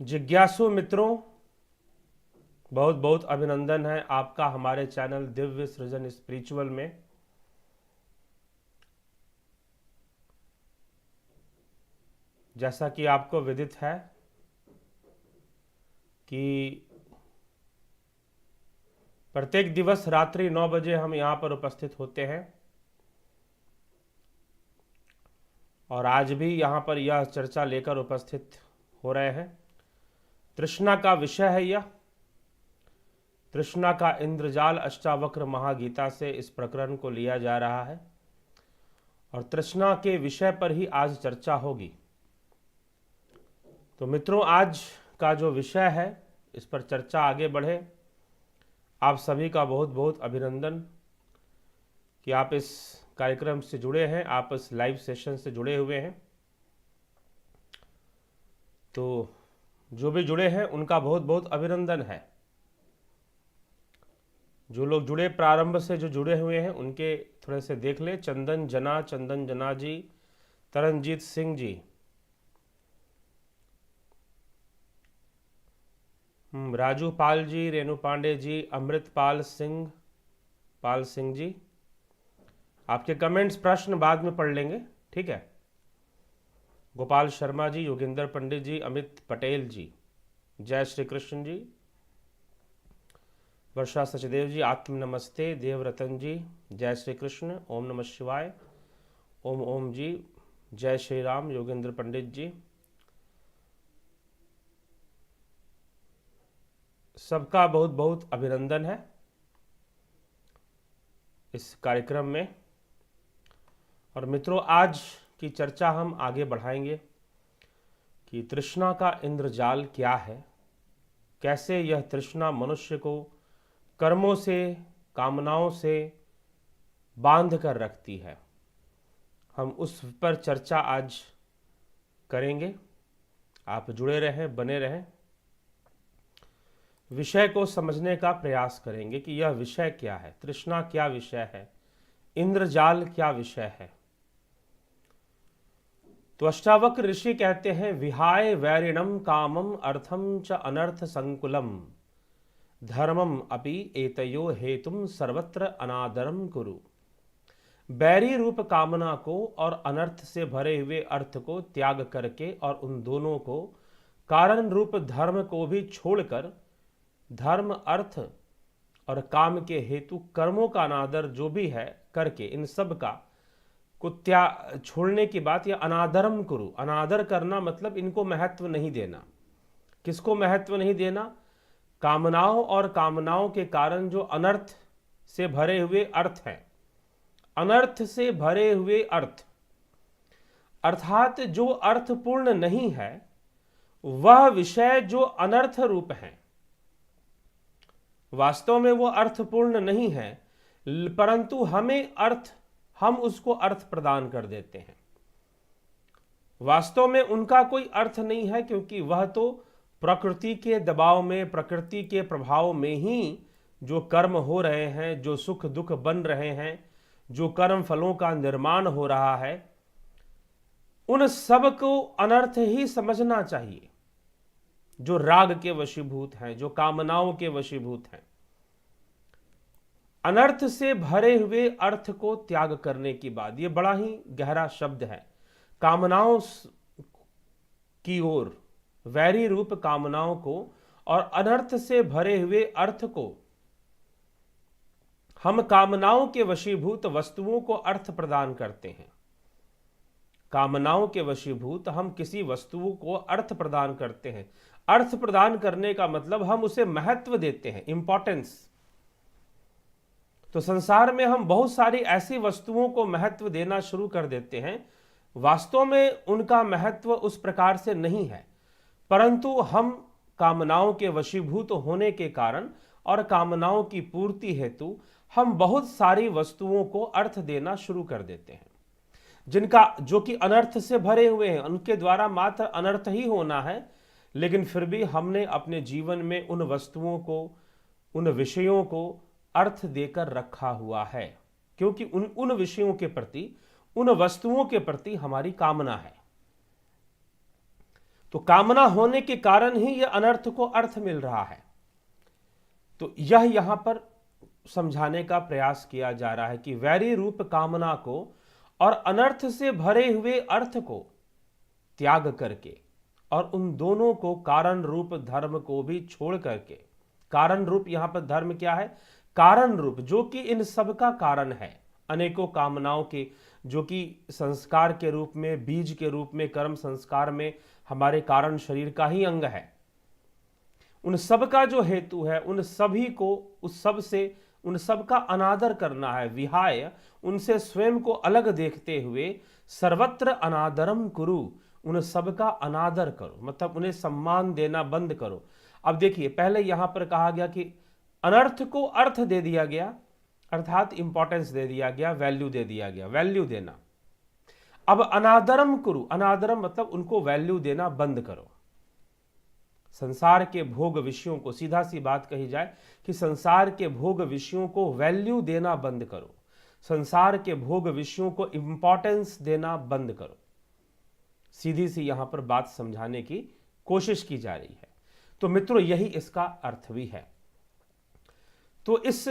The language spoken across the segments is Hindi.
जिज्ञासु मित्रों, बहुत बहुत अभिनंदन है आपका हमारे चैनल दिव्य सृजन स्पिरिचुअल में। जैसा कि आपको विदित है कि प्रत्येक दिवस रात्रि 9 बजे हम यहाँ पर उपस्थित होते हैं और आज भी यहाँ पर यह चर्चा लेकर उपस्थित हो रहे हैं। तृष्णा का विषय है यह। तृष्णा का इंद्रजाल अष्टावक्र महागीता से इस प्रकरण को लिया जा रहा है और तृष्णा के विषय पर ही आज चर्चा होगी। तो मित्रों, आज का जो विषय है इस पर चर्चा आगे बढ़े। आप सभी का बहुत बहुत अभिनंदन कि आप इस कार्यक्रम से जुड़े हैं, आप इस लाइव सेशन से जुड़े हुए हैं। तो जो भी जुड़े हैं उनका बहुत बहुत अभिनंदन है। जो लोग जुड़े प्रारंभ से जो जुड़े हुए हैं उनके थोड़े से देख ले। चंदन जना जी, तरनजीत सिंह जी, राजू पाल जी, रेणु पांडे जी, अमृतपाल सिंह जी। आपके कमेंट्स प्रश्न बाद में पढ़ लेंगे, ठीक है। गोपाल शर्मा जी, योगेंद्र पंडित जी, अमित पटेल जी, जय श्री कृष्ण जी, वर्षा सचदेव जी, आत्म नमस्ते, देवरतन जी, जय श्री कृष्ण, ओम नमः शिवाय, ओम ओम जी, जय श्री राम, योगेंद्र पंडित जी। सबका बहुत बहुत अभिनंदन है इस कार्यक्रम में। और मित्रों, आज की चर्चा हम आगे बढ़ाएंगे कि तृष्णा का इंद्रजाल क्या है, कैसे यह तृष्णा मनुष्य को कर्मों से, कामनाओं से बांध कर रखती है। हम उस पर चर्चा आज करेंगे। आप जुड़े रहें, बने रहें। विषय को समझने का प्रयास करेंगे कि यह विषय क्या है, तृष्णा क्या विषय है, इंद्रजाल क्या विषय है। तो अष्टावक्र ऋषि कहते हैं, विहाय वैरिणम कामम अर्थम च अनर्थ संकुलम धर्मम अपि एतयो हेतुम सर्वत्र अनादरम कुरु। बैरी रूप कामना को और अनर्थ से भरे हुए अर्थ को त्याग करके और उन दोनों को कारण रूप धर्म को भी छोड़कर धर्म, अर्थ और काम के हेतु कर्मों का अनादर जो भी है करके इन सब का छोड़ने की बात, या अनादरम कुरु। अनादर करना मतलब इनको महत्व नहीं देना। किसको महत्व नहीं देना? कामनाओं और कामनाओं के कारण जो अनर्थ से भरे हुए अर्थ हैं, अनर्थ से भरे हुए अर्थ अर्थात जो अर्थपूर्ण नहीं है, वह विषय जो अनर्थ रूप है, वास्तव में वो अर्थपूर्ण नहीं है, परंतु हम उसको अर्थ प्रदान कर देते हैं। वास्तव में उनका कोई अर्थ नहीं है, क्योंकि वह तो प्रकृति के दबाव में, प्रकृति के प्रभाव में ही जो कर्म हो रहे हैं, जो सुख दुख बन रहे हैं, जो कर्म फलों का निर्माण हो रहा है, उन सब को अनर्थ ही समझना चाहिए। जो राग के वशीभूत हैं, जो कामनाओं के वशीभूत हैं, अनर्थ से भरे हुए अर्थ को त्याग करने की बात, यह बड़ा ही गहरा शब्द है। कामनाओं की ओर, वैरी रूप कामनाओं को और अनर्थ से भरे हुए अर्थ को, हम कामनाओं के वशीभूत वस्तुओं को अर्थ प्रदान करते हैं। कामनाओं के वशीभूत हम किसी वस्तु को अर्थ प्रदान करते हैं। अर्थ प्रदान करने का मतलब हम उसे महत्व देते हैं, इंपॉर्टेंस। तो संसार में हम बहुत सारी ऐसी वस्तुओं को महत्व देना शुरू कर देते हैं, वास्तव में उनका महत्व उस प्रकार से नहीं है, परंतु हम कामनाओं के वशीभूत होने के कारण और कामनाओं की पूर्ति हेतु हम बहुत सारी वस्तुओं को अर्थ देना शुरू कर देते हैं, जो कि अनर्थ से भरे हुए हैं। उनके द्वारा मात्र अनर्थ ही होना है, लेकिन फिर भी हमने अपने जीवन में उन वस्तुओं को, उन विषयों को अर्थ देकर रखा हुआ है, क्योंकि उन विषयों के प्रति, उन वस्तुओं के प्रति हमारी कामना है। तो कामना होने के कारण ही यह अनर्थ को अर्थ मिल रहा है। तो यह यहां पर समझाने का प्रयास किया जा रहा है कि वैरी रूप कामना को और अनर्थ से भरे हुए अर्थ को त्याग करके और उन दोनों को कारण रूप धर्म को भी छोड़ करके, कारण रूप यहां पर धर्म क्या है? कारण रूप, जो कि इन सब का कारण है, अनेकों कामनाओं के, जो कि संस्कार के रूप में, बीज के रूप में, कर्म संस्कार में हमारे कारण शरीर का ही अंग है, उन सब का जो हेतु है, उन सभी को उस सब से, उन सब का अनादर करना है, विहाय, उनसे स्वयं को अलग देखते हुए सर्वत्र अनादरम कुरु, उन सब का अनादर करो, मतलब उन्हें सम्मान देना बंद करो। अब देखिए, पहले यहां पर कहा गया कि अनर्थ को अर्थ दे दिया गया, अर्थात इंपॉर्टेंस दे दिया गया, वैल्यू दे दिया गया, वैल्यू देना। अब अनादरम कुरु, अनादरम मतलब उनको वैल्यू देना बंद करो। संसार के भोग विषयों को, सीधा सी बात कही जाए कि संसार के भोग विषयों को वैल्यू देना बंद करो, संसार के भोग विषयों को इंपॉर्टेंस देना बंद करो। सीधी सी यहां पर बात समझाने की कोशिश की जा रही है। तो मित्रों, यही इसका अर्थ भी है। तो इस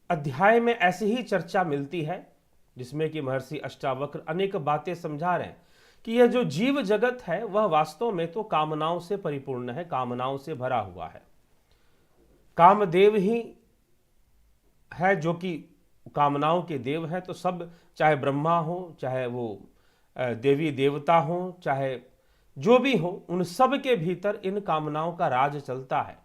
अध्याय में ऐसी ही चर्चा मिलती है जिसमें कि महर्षि अष्टावक्र अनेक बातें समझा रहे हैं कि यह जो जीव जगत है वह वास्तव में तो कामनाओं से परिपूर्ण है, कामनाओं से भरा हुआ है। कामदेव ही है जो कि कामनाओं के देव हैं। तो सब, चाहे ब्रह्मा हो, चाहे वो देवी देवता हो, चाहे जो भी हो, उन सब के भीतर इन कामनाओं का राज चलता है।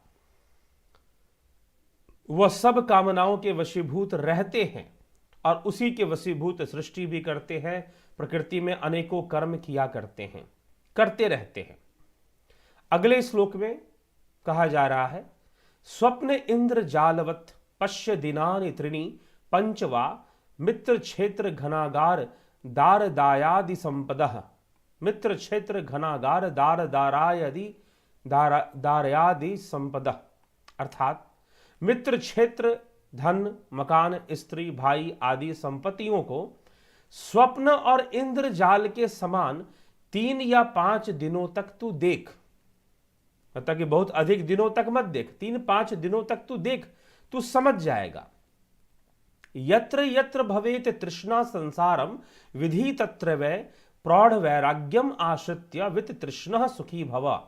वह सब कामनाओं के वशीभूत रहते हैं और उसी के वशीभूत सृष्टि भी करते हैं, प्रकृति में अनेकों कर्म किया करते हैं, करते रहते हैं। अगले श्लोक में कहा जा रहा है, स्वप्न इंद्र जालवत पश्य दिनानि त्रिणी पंचवा मित्र क्षेत्र घनागार दार दायादि संपदः, मित्र क्षेत्र घनागार दार दारायदि दारयादि संपदः, अर्थात मित्र क्षेत्र, धन, मकान, स्त्री, भाई आदि संपत्तियों को स्वप्न और इंद्रजाल के समान 3 या 5 दिनों तक तू देख, मतलब कि बहुत अधिक दिनों तक मत देख, 3-5 दिनों तक तू देख, तू समझ जाएगा। यत्र यत्र भवेत तृष्णा संसारम विधि तत्र वै प्रौढ़ वैराग्यम आश्रित्य वित तृष्णा सुखी भव,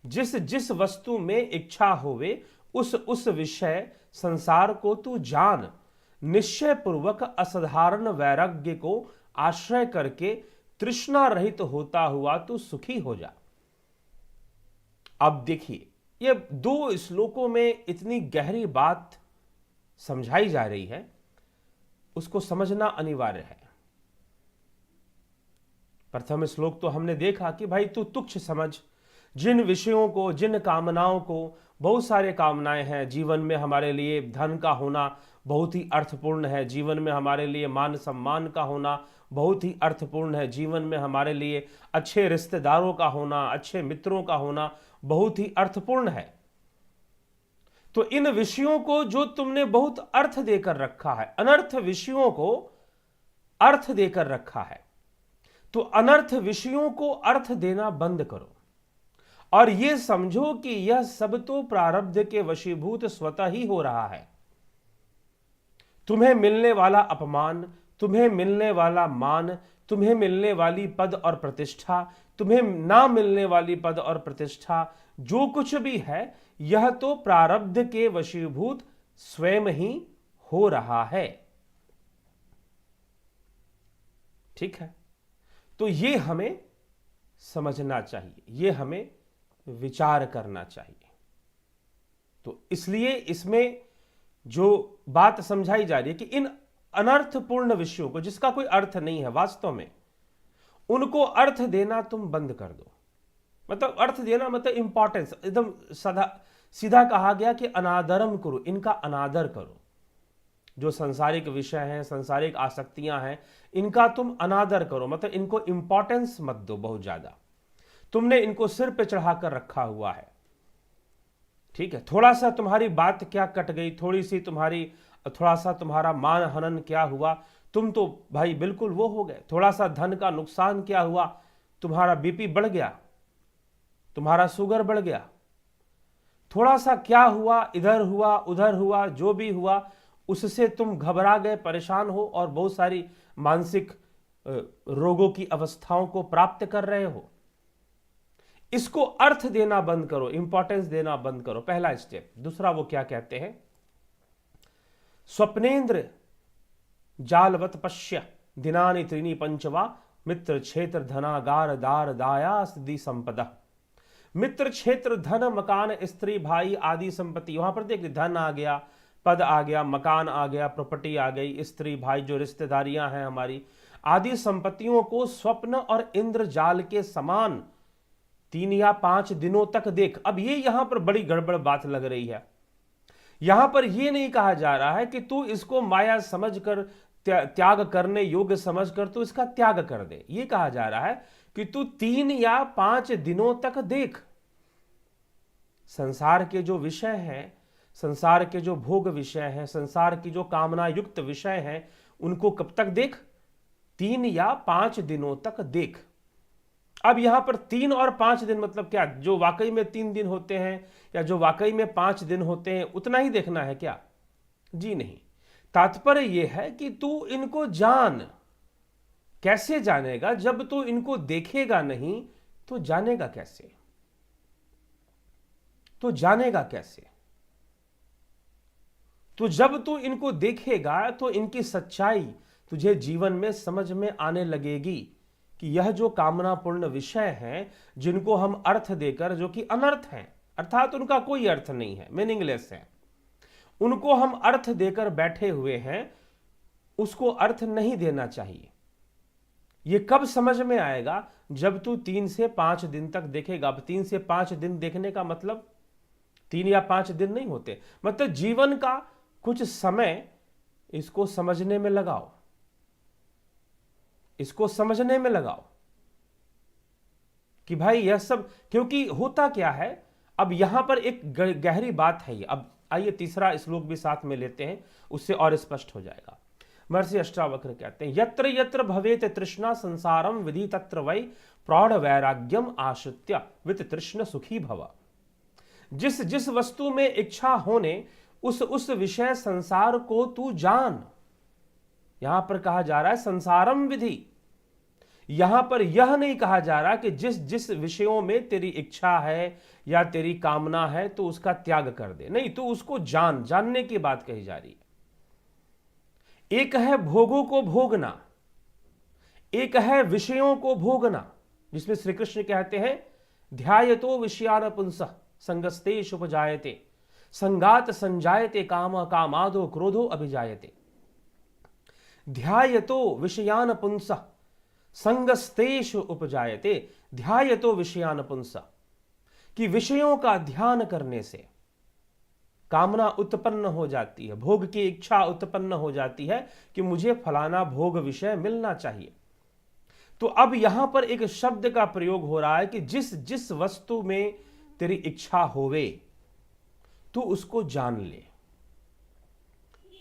जिस जिस वस्तु में इच्छा होवे उस विषय संसार को तू जान, निश्चय पूर्वक असाधारण वैराग्य को आश्रय करके तृष्णा रहित होता हुआ तू सुखी हो जा। अब देखिए, ये 2 श्लोकों में इतनी गहरी बात समझाई जा रही है, उसको समझना अनिवार्य है। प्रथम श्लोक तो हमने देखा कि भाई तू तुच्छ समझ जिन विषयों को, जिन कामनाओं को, बहुत सारे कामनाएं हैं जीवन में। हमारे लिए धन का होना बहुत ही अर्थपूर्ण है, जीवन में हमारे लिए मान सम्मान का होना बहुत ही अर्थपूर्ण है, जीवन में हमारे लिए अच्छे रिश्तेदारों का होना, अच्छे मित्रों का होना बहुत ही अर्थपूर्ण है। तो इन विषयों को जो तुमने बहुत अर्थ देकर रखा है, अनर्थ विषयों को अर्थ देकर रखा है, तो अनर्थ विषयों को अर्थ देना बंद करो और यह समझो कि यह सब तो प्रारब्ध के वशीभूत स्वतः ही हो रहा है। तुम्हें मिलने वाला अपमान, तुम्हें मिलने वाला मान, तुम्हें मिलने वाली पद और प्रतिष्ठा, तुम्हें ना मिलने वाली पद और प्रतिष्ठा, जो कुछ भी है यह तो प्रारब्ध के वशीभूत स्वयं ही हो रहा है। ठीक है, तो ये हमें समझना चाहिए, ये हमें विचार करना चाहिए। तो इसलिए इसमें जो बात समझाई जा रही है कि इन अनर्थपूर्ण विषयों को, जिसका कोई अर्थ नहीं है वास्तव में, उनको अर्थ देना तुम बंद कर दो। मतलब अर्थ देना मतलब इंपॉर्टेंस, एकदम सीधा कहा गया कि अनादरम करो, इनका अनादर करो। जो सांसारिक विषय हैं, सांसारिक आसक्तियां हैं, इनका तुम अनादर करो, मतलब इनको इंपॉर्टेंस मत दो बहुत ज्यादा। तुमने इनको सिर पे चढ़ाकर रखा हुआ है। ठीक है, थोड़ा सा तुम्हारी बात क्या कट गई, थोड़ा सा तुम्हारा मान हनन क्या हुआ, तुम तो भाई बिल्कुल वो हो गए। थोड़ा सा धन का नुकसान क्या हुआ, तुम्हारा बीपी बढ़ गया। तुम्हारा शुगर बढ़ गया, थोड़ा सा क्या हुआ, इधर हुआ उधर हुआ, जो भी हुआ उससे तुम घबरा गए, परेशान हो और बहुत सारी मानसिक रोगों की अवस्थाओं को प्राप्त कर रहे हो। इसको अर्थ देना बंद करो, इंपॉर्टेंस देना बंद करो, पहला स्टेप। दूसरा वो क्या कहते हैं, स्वप्नेन्द्र जालवत पश्य दिनानि त्रीनि पंचवा मित्र क्षेत्र धनागार दार दाया सिद्धि संपदा। मित्र क्षेत्र धन मकान स्त्री भाई आदि संपत्ति, वहां पर देख धन आ गया, पद आ गया, मकान आ गया, प्रॉपर्टी आ गई, स्त्री भाई जो रिश्तेदारियां हैं हमारी, आदि संपत्तियों को स्वप्न और इंद्रजाल के समान 3 या 5 दिनों तक देख। अब ये यहां पर बड़ी गड़बड़ बात लग रही है। यहां पर यह नहीं कहा जा रहा है कि तू इसको माया समझकर, त्याग करने योग्य समझकर तू इसका त्याग कर दे। यह कहा जा रहा है कि तू 3 या 5 दिनों तक देख। संसार के जो विषय हैं, संसार के जो भोग विषय हैं, संसार की जो कामना युक्त विषय हैं, उनको कब तक देख, 3 या 5 दिनों तक देख। अब यहां पर 3 और 5 दिन मतलब क्या, जो वाकई में 3 दिन होते हैं या जो वाकई में 5 दिन होते हैं उतना ही देखना है क्या? जी नहीं। तात्पर्य यह है कि तू इनको जान। कैसे जानेगा? जब तू इनको देखेगा नहीं तो जानेगा कैसे? तो जानेगा कैसे? तो जब तू इनको देखेगा तो इनकी सच्चाई तुझे जीवन में समझ में आने लगेगी कि यह जो कामनापूर्ण विषय हैं, जिनको हम अर्थ देकर, जो कि अनर्थ हैं, अर्थात उनका कोई अर्थ नहीं है, मीनिंगलेस है, उनको हम अर्थ देकर बैठे हुए हैं, उसको अर्थ नहीं देना चाहिए। यह कब समझ में आएगा? जब तू 3 से 5 दिन तक देखेगा। अब 3 से 5 दिन देखने का मतलब 3 या 5 दिन नहीं होते, मतलब जीवन का कुछ समय इसको समझने में लगाओ, इसको समझने में लगाओ कि भाई यह सब, क्योंकि होता क्या है। अब यहां पर एक गहरी बात है। अब आइए तीसरा श्लोक भी साथ में लेते हैं, उससे और स्पष्ट हो जाएगा। महर्षि अष्टावक्र कहते हैं, यत्र यत्र भवेत तृष्णा संसारम विधि तत्र वै प्रौढ़ वैराग्यम आश्रित्य वित तृष्ण सुखी भव। जिस जिस वस्तु में इच्छा होने उस विषय संसार को तू जान। यहां पर कहा जा रहा है संसारम विधि। यहां पर यह नहीं कहा जा रहा कि जिस जिस विषयों में तेरी इच्छा है या तेरी कामना है तो उसका त्याग कर दे, नहीं, तो उसको जान। जानने की बात कही जा रही है। एक है भोगों को भोगना, एक है विषयों को भोगना, जिसमें श्री कृष्ण कहते हैं ध्यायतो विषयान पुंसः संगस्तेषु उपजायते संगात संजायते काम कामादो क्रोधो अभिजायते। ध्यायतो विषयान पुंसः संगस्तेषु उपजायते, ध्यायतो विषयान पुंसः, कि विषयों का ध्यान करने से कामना उत्पन्न हो जाती है, भोग की इच्छा उत्पन्न हो जाती है कि मुझे फलाना भोग विषय मिलना चाहिए। तो अब यहां पर एक शब्द का प्रयोग हो रहा है कि जिस जिस वस्तु में तेरी इच्छा होवे तू उसको जान ले,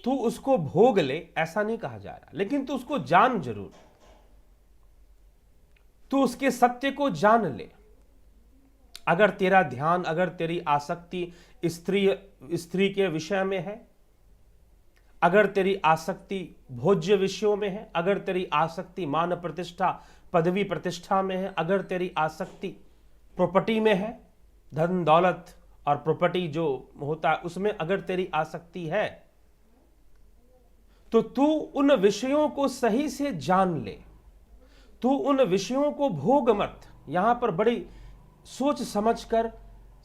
तू उसको भोग ले, ऐसा नहीं कहा जा रहा, लेकिन तू उसको जान जरूर। तू उसके सत्य को जान ले। अगर तेरा ध्यान, अगर तेरी आसक्ति स्त्री के विषय में है, अगर तेरी आसक्ति भोज्य विषयों में है, अगर तेरी आसक्ति मान प्रतिष्ठा पदवी प्रतिष्ठा में है, अगर तेरी आसक्ति प्रॉपर्टी में है, धन दौलत और प्रॉपर्टी जो होता है उसमें अगर तेरी आसक्ति है, तो तू उन विषयों को सही से जान ले। तू उन विषयों को भोग मत। यहां पर बड़ी सोच समझकर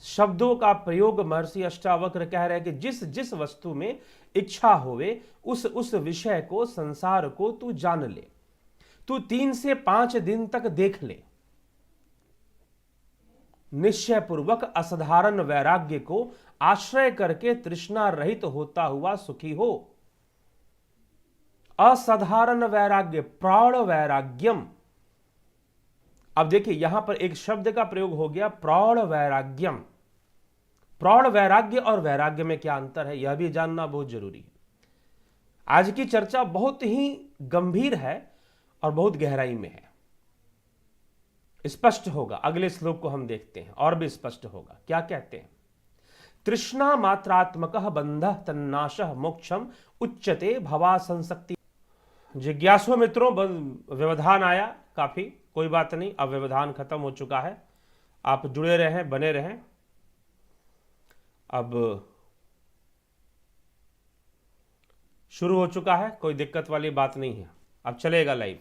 शब्दों का प्रयोग महर्षि अष्टावक्र कह रहे हैं कि जिस जिस वस्तु में इच्छा होवे उस विषय को, संसार को तू जान ले। तू 3 से 5 दिन तक देख ले। निश्चय पूर्वक असाधारण वैराग्य को आश्रय करके तृष्णा रहित होता हुआ सुखी हो। असाधारण वैराग्य, प्रौढ़ वैराग्यम। अब देखिए यहां पर एक शब्द का प्रयोग हो गया, प्रौढ़ वैराग्यम। प्रौढ़ वैराग्य और वैराग्य में क्या अंतर है, यह भी जानना बहुत जरूरी है। आज की चर्चा बहुत ही गंभीर है और बहुत गहराई में है। स्पष्ट होगा। अगले श्लोक को हम देखते हैं, और भी स्पष्ट होगा। क्या कहते हैं? तृष्णा मात्रात्मक बंध तन्नाश मोक्षम उच्यते भवा संसक्ति। जिज्ञासु मित्रों, व्यवधान आया काफी, कोई बात नहीं, अब व्यवधान खत्म हो चुका है। आप जुड़े रहें, बने रहें। अब शुरू हो चुका है, कोई दिक्कत वाली बात नहीं है, अब चलेगा लाइव।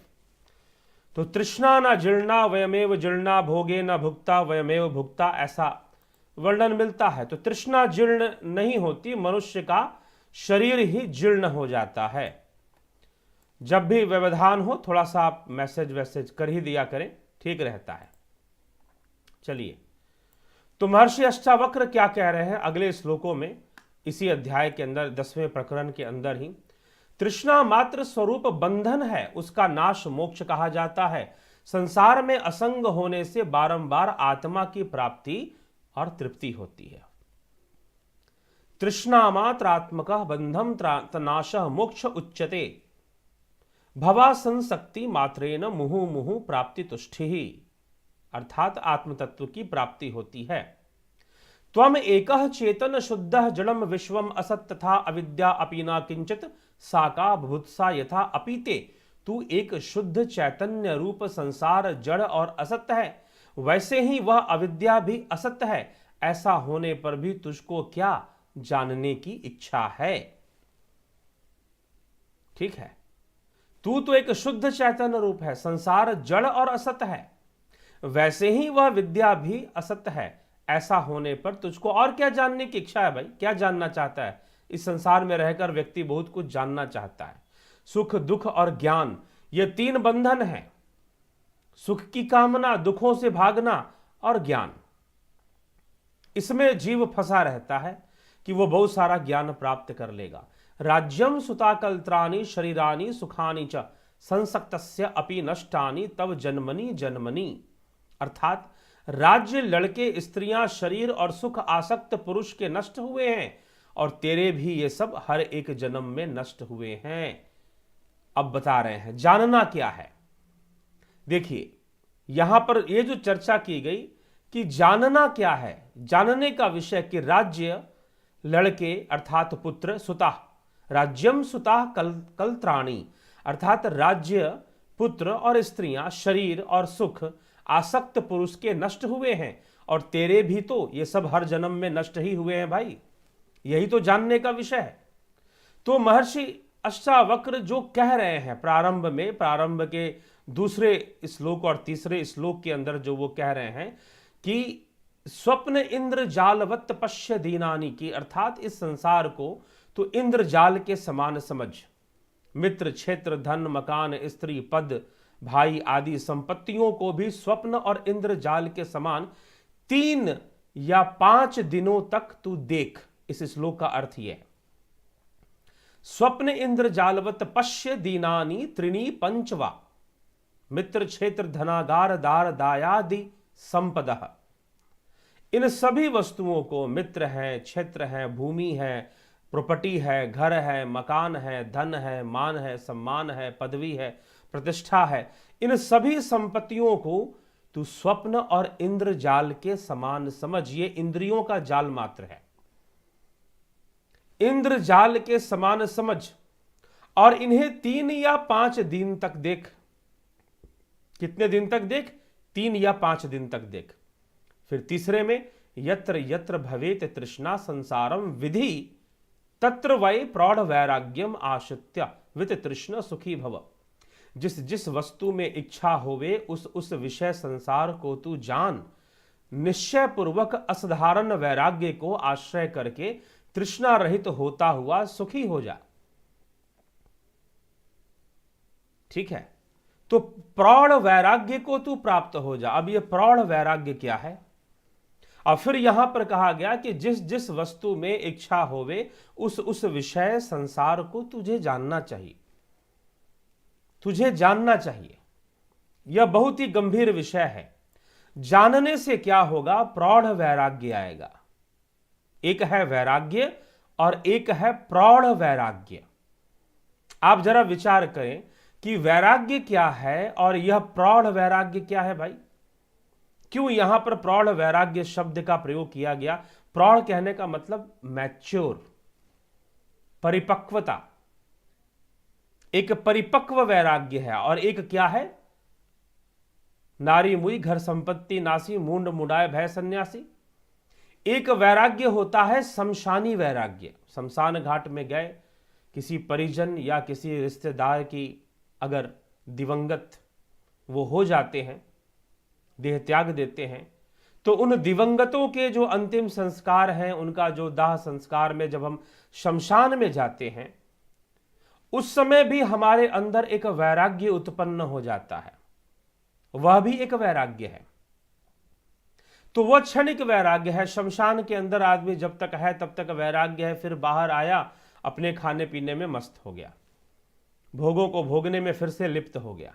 तो तृष्णा न जीर्णा वयमेव जीर्णा भोगे न भुक्ता वयमेव भुक्ता, ऐसा वर्णन मिलता है। तो तृष्णा जीर्ण नहीं होती, मनुष्य का शरीर ही जीर्ण हो जाता है। जब भी व्यवधान हो थोड़ा सा आप मैसेज कर ही दिया करें, ठीक रहता है। चलिए, तो महर्षि अष्टावक्र क्या कह रहे हैं अगले श्लोकों में, इसी अध्याय के अंदर 10वें प्रकरण के अंदर ही। तृष्णा मात्र स्वरूप बंधन है, उसका नाश मोक्ष कहा जाता है। संसार में असंग होने से बारंबार आत्मा की प्राप्ति और तृप्ति होती है। तृष्णा मात्रात्मक बंधम तनाश मोक्ष उच्यते भवा संसक्ति मात्रेन मुहु मुहु प्राप्ति तुष्टि, अर्थात आत्म तत्व की प्राप्ति होती है। त्वम एकः चेतन शुद्धः जड़म विश्वम असत तथा अविद्या अपि न किंचित साका बुभुत्सा यथा अपीते। तू एक शुद्ध चैतन्य रूप संसार जड़ और असत है, वैसे ही वह अविद्या भी असत है। ऐसा होने पर भी तुझको क्या जानने की इच्छा है? ठीक है, तू तो एक शुद्ध चैतन्य रूप है, संसार जड़ और असत है, वैसे ही वह विद्या भी असत है। ऐसा होने पर तुझको और क्या जानने की इच्छा है? भाई क्या जानना चाहता है? इस संसार में रहकर व्यक्ति बहुत कुछ जानना चाहता है। सुख, दुख और ज्ञान, ये तीन बंधन हैं। सुख की कामना, दुखों से भागना और ज्ञान, इसमें जीव फंसा रहता है कि वो बहुत सारा ज्ञान प्राप्त कर लेगा। राज्यम सुताकल्त्राणि शरीरानि सुखानि च संसक्तस्य अपि नष्टानि तव जन्मनि जन्मनि, अर्थात राज्य, लड़के, स्त्रियां, शरीर और सुख आसक्त पुरुष के नष्ट हुए हैं, और तेरे भी ये सब हर एक जन्म में नष्ट हुए हैं। अब बता रहे हैं जानना क्या है। देखिए, यहां पर ये जो चर्चा की गई कि जानना क्या है, जानने का विषय कि राज्य, लड़के अर्थात पुत्र, सुता, राज्यम सुता कल्त्राणी, अर्थात राज्य, पुत्र और स्त्रियां, शरीर और सुख आसक्त पुरुष के नष्ट हुए हैं, और तेरे भी तो ये सब हर जन्म में नष्ट ही हुए हैं भाई। यही तो जानने का विषय है। तो महर्षि अष्टावक्र जो कह रहे हैं प्रारंभ में, प्रारंभ के दूसरे श्लोक और तीसरे श्लोक के अंदर जो वो कह रहे हैं कि स्वप्न इंद्र जालवत पश्य दीनानी की, अर्थात इस संसार को तो इंद्र जाल के समान समझ। मित्र, क्षेत्र, धन, मकान, स्त्री, पद, भाई आदि संपत्तियों को भी स्वप्न और इंद्र जाल के समान 3 या 5 दिनों तक तू देख। इस श्लोक का अर्थ यह है, स्वप्न इंद्र जालवत पश्य दीनानी त्रिणी पंचवा मित्र, क्षेत्र, धनागार, दार, दायादि संपदः। इन सभी वस्तुओं को, मित्र है, क्षेत्र है, भूमि है, प्रॉपर्टी है, घर है, मकान है, धन है, मान है, सम्मान है, पदवी है, प्रतिष्ठा है, इन सभी संपत्तियों को तू स्वप्न और इंद्र जाल के समान समझ। ये इंद्रियों का जाल मात्र है, इंद्र जाल के समान समझ, और इन्हें 3 या 5 दिन तक देख। कितने दिन तक देख? 3 या 5 दिन तक देख। फिर तीसरे में, यत्र यत्र भवेत तृष्णा संसारम विधि तत्र वै प्रौढ़ वैराग्यम आश्रित्य वित तृष्ण सुखी भव। जिस जिस वस्तु में इच्छा होवे उस विषय संसार को तू जान, निश्चय पूर्वक असाधारण वैराग्य को आश्रय करके तृष्णा रहित होता हुआ सुखी हो जा। ठीक है, तो प्रौढ़ वैराग्य को तू प्राप्त हो जा। अब ये प्रौढ़ वैराग्य क्या है? और फिर यहां पर कहा गया कि जिस जिस वस्तु में इच्छा होवे उस विषय संसार को तुझे जानना चाहिए, तुझे जानना चाहिए। यह बहुत ही गंभीर विषय है। जानने से क्या होगा? प्रौढ़ वैराग्य आएगा। एक है वैराग्य और एक है प्रौढ़ वैराग्य। आप जरा विचार करें कि वैराग्य क्या है और यह प्रौढ़ वैराग्य क्या है भाई। क्यों यहां पर प्रौढ़ वैराग्य शब्द का प्रयोग किया गया? प्रौढ़ कहने का मतलब मैच्योर, परिपक्वता। एक परिपक्व वैराग्य है और एक क्या है? नारी मुई घर संपत्ति नासी, मूंड मुडाय भय सन्यासी। एक वैराग्य होता है शमशानी वैराग्य। शमशान घाट में गए, किसी परिजन या किसी रिश्तेदार की अगर दिवंगत वो हो जाते हैं, देह त्याग देते हैं, तो उन दिवंगतों के जो अंतिम संस्कार हैं, उनका जो दाह संस्कार में जब हम शमशान में जाते हैं, उस समय भी हमारे अंदर एक वैराग्य उत्पन्न हो जाता है। वह भी एक वैराग्य है। तो वह क्षणिक वैराग्य है। शमशान के अंदर आदमी जब तक है तब तक वैराग्य है, फिर बाहर आया, अपने खाने पीने में मस्त हो गया, भोगों को भोगने में फिर से लिप्त हो गया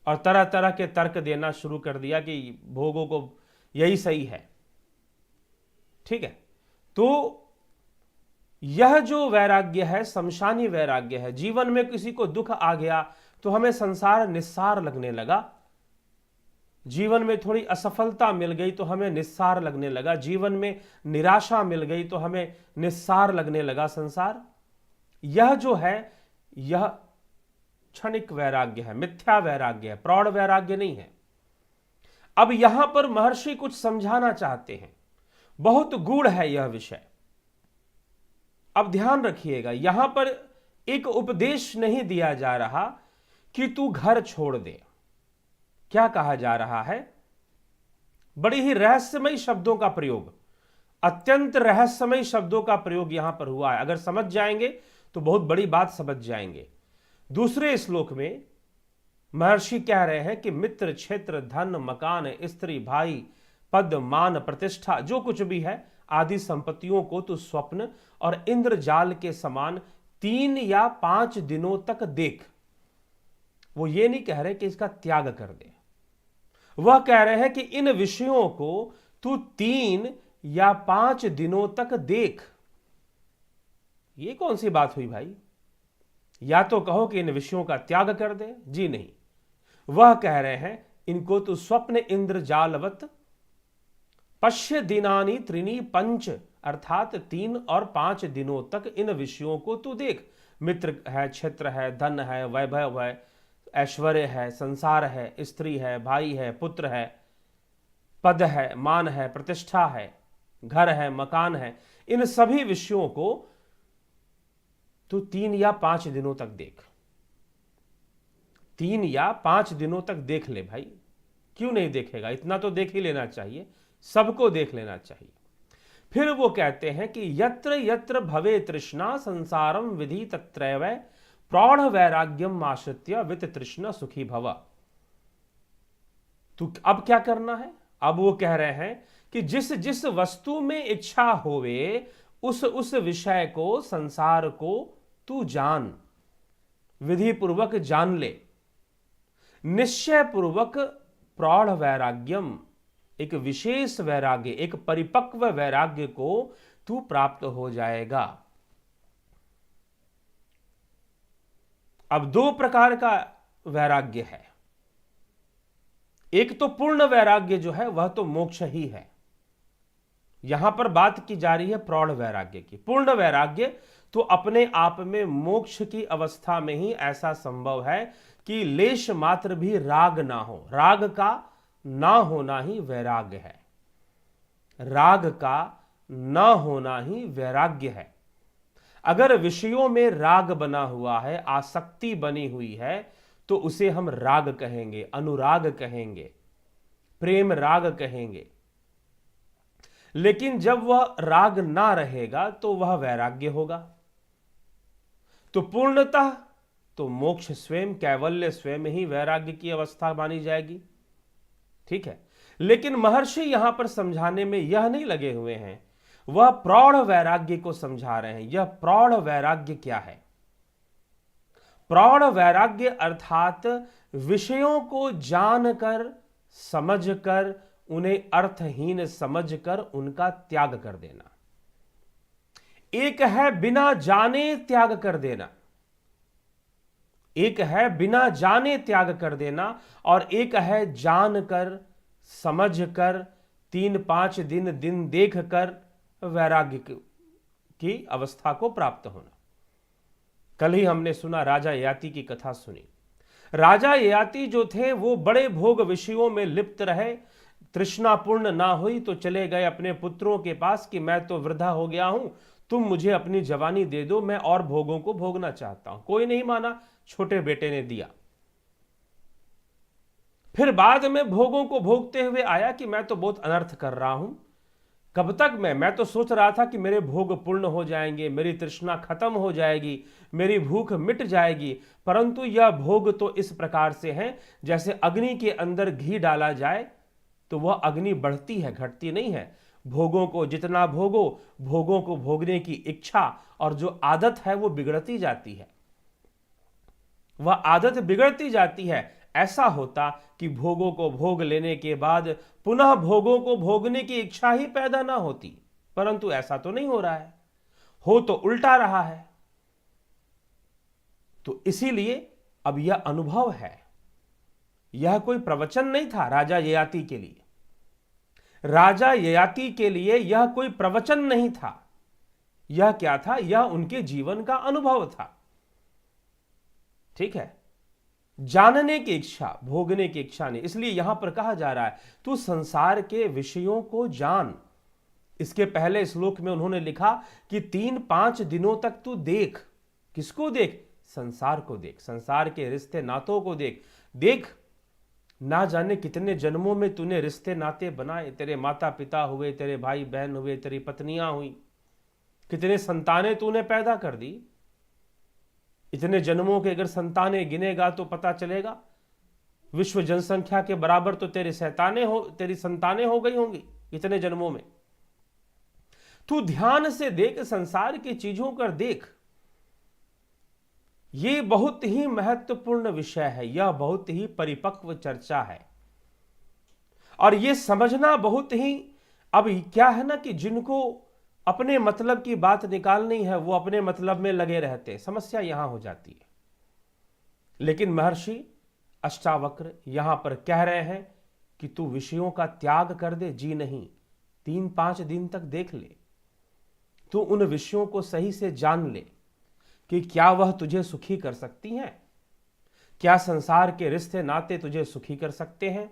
और तरह तरह के तर्क देना शुरू कर दिया कि भोगों को यही सही है। ठीक है, तो यह जो वैराग्य है शमशानी वैराग्य है। जीवन में किसी को दुख आ गया तो हमें संसार निस्सार लगने लगा, जीवन में थोड़ी असफलता मिल गई तो हमें निस्सार लगने लगा, जीवन में निराशा मिल गई तो हमें निस्सार लगने लगा संसार। यह जो है यह क्षणिक वैराग्य है, मिथ्या वैराग्य है, प्रौढ़ वैराग्य नहीं है। अब यहां पर महर्षि कुछ समझाना चाहते हैं, बहुत गूढ़ है यह विषय। अब ध्यान रखिएगा, यहां पर एक उपदेश नहीं दिया जा रहा कि तू घर छोड़ दे। क्या कहा जा रहा है? बड़ी ही रहस्यमयी शब्दों का प्रयोग, अत्यंत रहस्यमयी शब्दों का प्रयोग यहां पर हुआ है। अगर समझ जाएंगे तो बहुत बड़ी बात समझ जाएंगे। दूसरे श्लोक में महर्षि कह रहे हैं कि मित्र, क्षेत्र, धन, मकान, स्त्री, भाई, पद, मान, प्रतिष्ठा, जो कुछ भी है आदि संपत्तियों को तू स्वप्न और इंद्रजाल के समान 3 या 5 दिनों तक देख। वो ये नहीं कह रहे कि इसका त्याग कर दे, वह कह रहे हैं कि इन विषयों को तू 3 या 5 दिनों तक देख। ये कौन सी बात हुई भाई? या तो कहो कि इन विषयों का त्याग कर दे, जी नहीं, वह कह रहे हैं इनको तू स्वप्न इंद्रजालवत पश्य दिनानि त्रिनी पंच, अर्थात 3 और 5 दिनों तक इन विषयों को तू देख। मित्र है, क्षेत्र है, धन है, वैभव है, ऐश्वर्य है, संसार है, स्त्री है, भाई है, पुत्र है, पद है, मान है, प्रतिष्ठा है, घर है, मकान है, इन सभी विषयों को तू 3 या 5 दिनों तक देख। 3 या 5 दिनों तक देख ले भाई। क्यों नहीं देखेगा? इतना तो देख ही लेना चाहिए, सबको देख लेना चाहिए। फिर वो कहते हैं कि यत्र यत्र भवे तृष्णा संसारम विधि तत्रैव प्रौढ़ वैराग्यम आश्रित्य वित तृष्णा सुखी भव। तो अब क्या करना है? अब वो कह रहे हैं कि जिस जिस वस्तु में इच्छा होवे उस विषय को, संसार को तू जान, विधि पूर्वक जान ले, निश्चय पूर्वक प्रौढ़ वैराग्यम, एक विशेष वैराग्य, एक परिपक्व वैराग्य को तू प्राप्त हो जाएगा। अब 2 प्रकार का वैराग्य है। एक तो पूर्ण वैराग्य जो है वह तो मोक्ष ही है। यहां पर बात की जा रही है प्रौढ़ वैराग्य की। पूर्ण वैराग्य तो अपने आप में मोक्ष की अवस्था में ही ऐसा संभव है कि लेश मात्र भी राग ना हो। राग का ना होना ही वैराग्य है, राग का ना होना ही वैराग्य है। अगर विषयों में राग बना हुआ है, आसक्ति बनी हुई है, तो उसे हम राग कहेंगे, अनुराग कहेंगे, प्रेम राग कहेंगे। लेकिन जब वह राग ना रहेगा तो वह वैराग्य होगा। तो पूर्णतः तो मोक्ष स्वयं, कैवल्य स्वयं ही वैराग्य की अवस्था मानी जाएगी। ठीक है, लेकिन महर्षि यहां पर समझाने में यह नहीं लगे हुए हैं, वह प्रौढ़ वैराग्य को समझा रहे हैं। यह प्रौढ़ वैराग्य क्या है? प्रौढ़ वैराग्य अर्थात विषयों को जानकर, समझकर, उन्हें अर्थहीन समझकर उनका त्याग कर देना। एक है बिना जाने त्याग कर देना, एक है बिना जाने त्याग कर देना, और एक है जानकर, समझ कर 3-5 दिन देख कर वैराग्य की अवस्था को प्राप्त होना। कल ही हमने सुना, राजा ययाति की कथा सुनी। राजा ययाति जो थे वो बड़े भोग विषयों में लिप्त रहे, तृष्णा पूर्ण ना हुई तो चले गए अपने पुत्रों के पास कि मैं तो वृद्धा हो गया हूं, तुम मुझे अपनी जवानी दे दो, मैं और भोगों को भोगना चाहता हूं। कोई नहीं माना, छोटे बेटे ने दिया। फिर बाद में भोगों को भोगते हुए आया कि मैं तो बहुत अनर्थ कर रहा हूं, कब तक मैं तो सोच रहा था कि मेरे भोग पूर्ण हो जाएंगे, मेरी तृष्णा खत्म हो जाएगी, मेरी भूख मिट जाएगी, परंतु यह भोग तो इस प्रकार से हैं जैसे अग्नि के अंदर घी डाला जाए तो वह अग्नि बढ़ती है, घटती नहीं है। भोगों को जितना भोगो, भोगों को भोगने की इच्छा और जो आदत है वो बिगड़ती जाती है, वह आदत बिगड़ती जाती है। ऐसा होता कि भोगों को भोग लेने के बाद पुनः भोगों को भोगने की इच्छा ही पैदा ना होती, परंतु ऐसा तो नहीं हो रहा है, हो तो उल्टा रहा है। तो इसीलिए अब यह अनुभव है, यह कोई प्रवचन नहीं था राजा ययाति के लिए। राजा ययाति के लिए यह कोई प्रवचन नहीं था, यह क्या था? यह उनके जीवन का अनुभव था। ठीक है, जानने की इच्छा, भोगने की इच्छा नहीं। इसलिए यहां पर कहा जा रहा है तू संसार के विषयों को जान। इसके पहले श्लोक में उन्होंने लिखा कि 3-5 दिनों तक तू देख। किसको देख? संसार को देख, संसार के रिश्ते नातों को देख। देख, ना जाने कितने जन्मों में तूने रिश्ते नाते बनाए, तेरे माता पिता हुए, तेरे भाई बहन हुए, तेरी पत्नियां हुई, कितने संतानें तूने पैदा कर दी। इतने जन्मों के अगर संतानें गिनेगा तो पता चलेगा विश्व जनसंख्या के बराबर तो तेरी संतानें हो गई होंगी इतने जन्मों में। तू ध्यान से देख, संसार की चीजों कर देख। यह बहुत ही महत्वपूर्ण विषय है, यह बहुत ही परिपक्व चर्चा है और यह समझना बहुत ही, अब क्या है ना कि जिनको अपने मतलब की बात निकालनी है वो अपने मतलब में लगे रहते, समस्या यहां हो जाती है। लेकिन महर्षि अष्टावक्र यहां पर कह रहे हैं कि तू विषयों का त्याग कर दे। जी नहीं, 3-5 दिन तक देख ले, तू उन विषयों को सही से जान ले कि क्या वह तुझे सुखी कर सकती हैं, क्या संसार के रिश्ते नाते तुझे सुखी कर सकते हैं,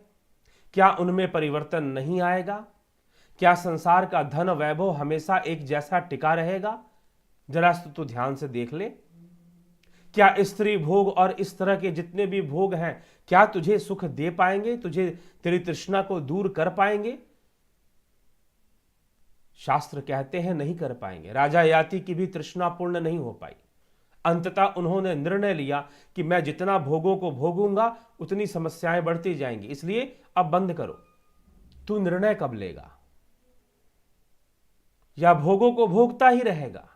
क्या उनमें परिवर्तन नहीं आएगा, क्या संसार का धन वैभव हमेशा एक जैसा टिका रहेगा। जरा तू ध्यान से देख ले, क्या स्त्री भोग और इस तरह के जितने भी भोग हैं क्या तुझे सुख दे पाएंगे, तुझे तेरी तृष्णा को दूर कर पाएंगे? शास्त्र कहते हैं नहीं कर पाएंगे। राजा ययाति की भी तृष्णा पूर्ण नहीं हो पाई। अंततः उन्होंने निर्णय लिया कि मैं जितना भोगों को भोगूंगा उतनी समस्याएं बढ़ती जाएंगी, इसलिए अब बंद करो। तू निर्णय कब लेगा? या भोगों को भोगता ही रहेगा?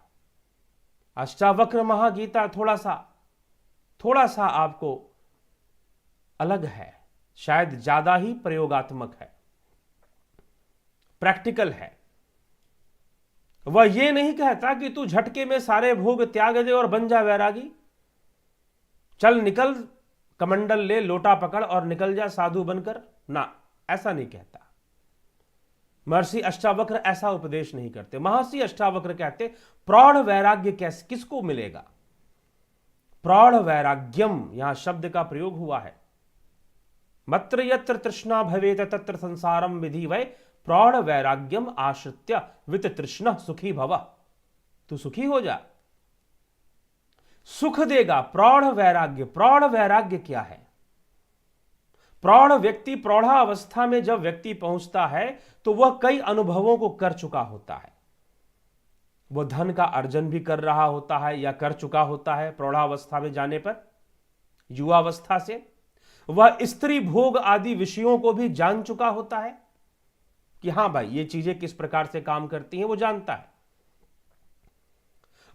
अष्टावक्र महागीता थोड़ा सा आपको अलग है, शायद ज्यादा ही प्रयोगात्मक है, प्रैक्टिकल है। वह यह नहीं कहता कि तू झटके में सारे भोग त्याग दे और बन जा वैरागी, चल निकल, कमंडल ले, लोटा पकड़ और निकल जा साधु बनकर, ना, ऐसा नहीं कहता। महर्षि अष्टावक्र ऐसा उपदेश नहीं करते। महर्षि अष्टावक्र कहते प्रौढ़ वैराग्य किसको मिलेगा? प्रौढ़ वैराग्यम, यहां शब्द का प्रयोग हुआ है। मत्र यत्र तृष्णा भवेत तत्र संसारम विधि वै प्रौढ़ वैराग्यम आश्रित्य वित तृष्ण सुखी भव। तू सुखी हो जा, सुख देगा प्रौढ़ वैराग्य। प्रौढ़ वैराग्य क्या है? प्रौढ़ व्यक्ति, प्रौढ़ा अवस्था में जब व्यक्ति पहुंचता है तो वह कई अनुभवों को कर चुका होता है। वह धन का अर्जन भी कर रहा होता है या कर चुका होता है प्रौढ़ावस्था में जाने पर। युवावस्था से वह स्त्री भोग आदि विषयों को भी जान चुका होता है कि हां भाई ये चीजें किस प्रकार से काम करती हैं, वो जानता है।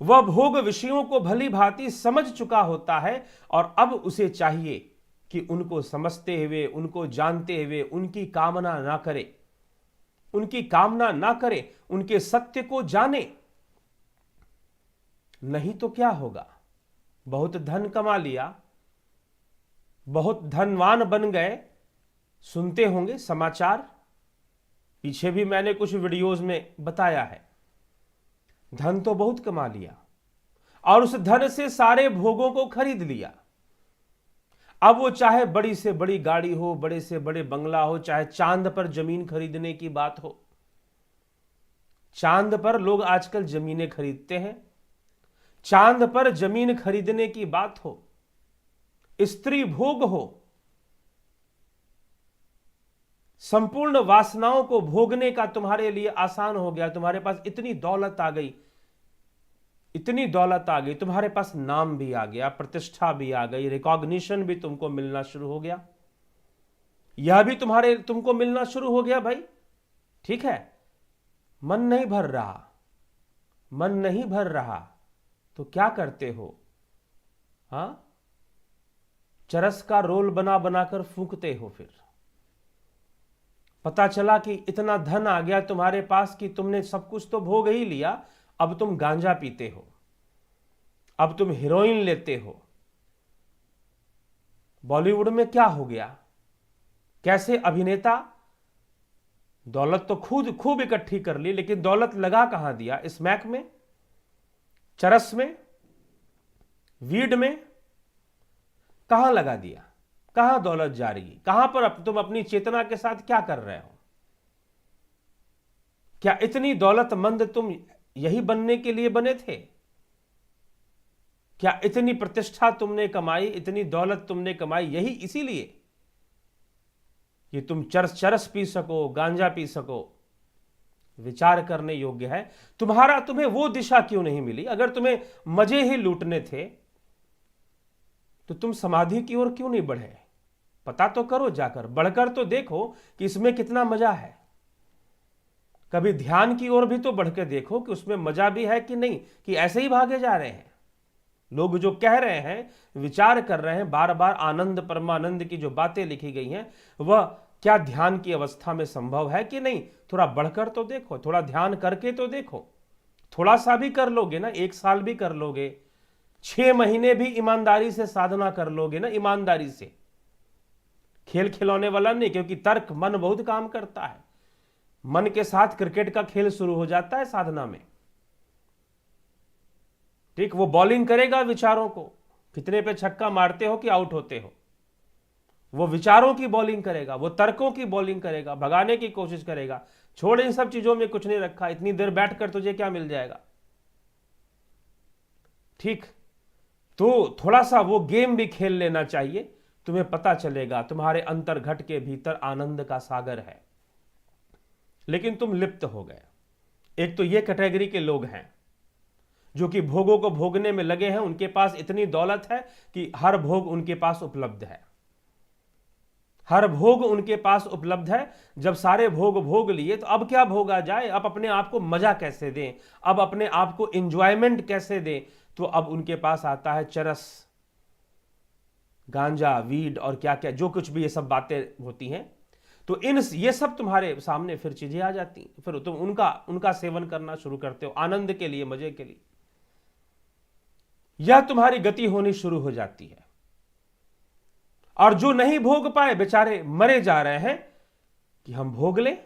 वह भोग विषयों को भली भांति समझ चुका होता है और अब उसे चाहिए कि उनको समझते हुए, उनको जानते हुए उनकी कामना ना करे, उनके सत्य को जाने। नहीं तो क्या होगा? बहुत धन कमा लिया, बहुत धनवान बन गए, सुनते होंगे समाचार, पीछे भी मैंने कुछ वीडियोस में बताया है। धन तो बहुत कमा लिया और उस धन से सारे भोगों को खरीद लिया। अब वो चाहे बड़ी से बड़ी गाड़ी हो, बड़े से बड़े बंगला हो, चाहे चांद पर जमीन खरीदने की बात हो। चांद पर लोग आजकल जमीनें खरीदते हैं। चांद पर जमीन खरीदने की बात हो, स्त्री भोग हो, संपूर्ण वासनाओं को भोगने का तुम्हारे लिए आसान हो गया। तुम्हारे पास इतनी दौलत आ गई, इतनी दौलत आ गई, तुम्हारे पास नाम भी आ गया, प्रतिष्ठा भी आ गई, रिकॉग्निशन भी तुमको मिलना शुरू हो गया, यह भी तुमको मिलना शुरू हो गया भाई। ठीक है, मन नहीं भर रहा, मन नहीं भर रहा तो क्या करते हो? हां, चरस का रोल बना बनाकर फूंकते हो। फिर पता चला कि इतना धन आ गया तुम्हारे पास कि तुमने सब कुछ तो भोग ही लिया, अब तुम गांजा पीते हो, अब तुम हेरोइन लेते हो। बॉलीवुड में क्या हो गया? कैसे अभिनेता दौलत तो खुद खूब इकट्ठी कर ली, लेकिन दौलत लगा कहां दिया? स्मैक में, चरस में, वीड में, कहां लगा दिया? कहां दौलत जा रही? कहां पर तुम अपनी चेतना के साथ क्या कर रहे हो? क्या इतनी दौलतमंद तुम यही बनने के लिए बने थे? क्या इतनी प्रतिष्ठा तुमने कमाई, इतनी दौलत तुमने कमाई यही इसीलिए कि तुम चरस पी सको, गांजा पी सको? विचार करने योग्य है। तुम्हें वो दिशा क्यों नहीं मिली? अगर तुम्हें मजे ही लूटने थे तो तुम समाधि की ओर क्यों नहीं बढ़े? पता तो करो, जाकर बढ़कर तो देखो कि इसमें कितना मजा है। कभी ध्यान की ओर भी तो बढ़ के देखो कि उसमें मजा भी है कि नहीं, कि ऐसे ही भागे जा रहे हैं। लोग जो कह रहे हैं, विचार कर रहे हैं, बार बार आनंद परमानंद की जो बातें लिखी गई हैं, वह क्या ध्यान की अवस्था में संभव है कि नहीं? थोड़ा बढ़कर तो देखो, थोड़ा ध्यान करके तो देखो। थोड़ा सा भी कर लोगे ना, 1 साल भी कर लोगे, 6 महीने भी ईमानदारी से साधना कर लोगे ना, ईमानदारी से, खेल खिलौने वाला नहीं, क्योंकि तर्क मन बहुत काम करता है। मन के साथ क्रिकेट का खेल शुरू हो जाता है साधना में। ठीक, वो बॉलिंग करेगा विचारों को, कितने पे छक्का मारते हो कि आउट होते हो, वो विचारों की बॉलिंग करेगा, वो तर्कों की बॉलिंग करेगा, भगाने की कोशिश करेगा। छोड़, इन सब चीजों में कुछ नहीं रखा, इतनी देर बैठकर तुझे क्या मिल जाएगा? ठीक, तो थोड़ा सा वो गेम भी खेल लेना चाहिए, तुम्हें पता चलेगा तुम्हारे अंतर्घट के भीतर आनंद का सागर है। लेकिन तुम लिप्त हो गए। एक तो ये कैटेगरी के लोग हैं जो कि भोगों को भोगने में लगे हैं, उनके पास इतनी दौलत है कि हर भोग उनके पास उपलब्ध है, हर भोग उनके पास उपलब्ध है। जब सारे भोग भोग लिए तो अब क्या भोगा जाए? अब अपने आप को मजा कैसे दें, अब अपने आप को एंजॉयमेंट कैसे दें? तो अब उनके पास आता है चरस, गांजा, वीड और क्या क्या जो कुछ भी ये सब बातें होती हैं। तो ये सब तुम्हारे सामने फिर चीजें आ जाती, फिर तुम उनका सेवन करना शुरू करते हो, आनंद के लिए, मजे के लिए। यह तुम्हारी गति होनी शुरू हो जाती है। और जो नहीं भोग पाए बेचारे मरे जा रहे हैं कि हम भोग ले,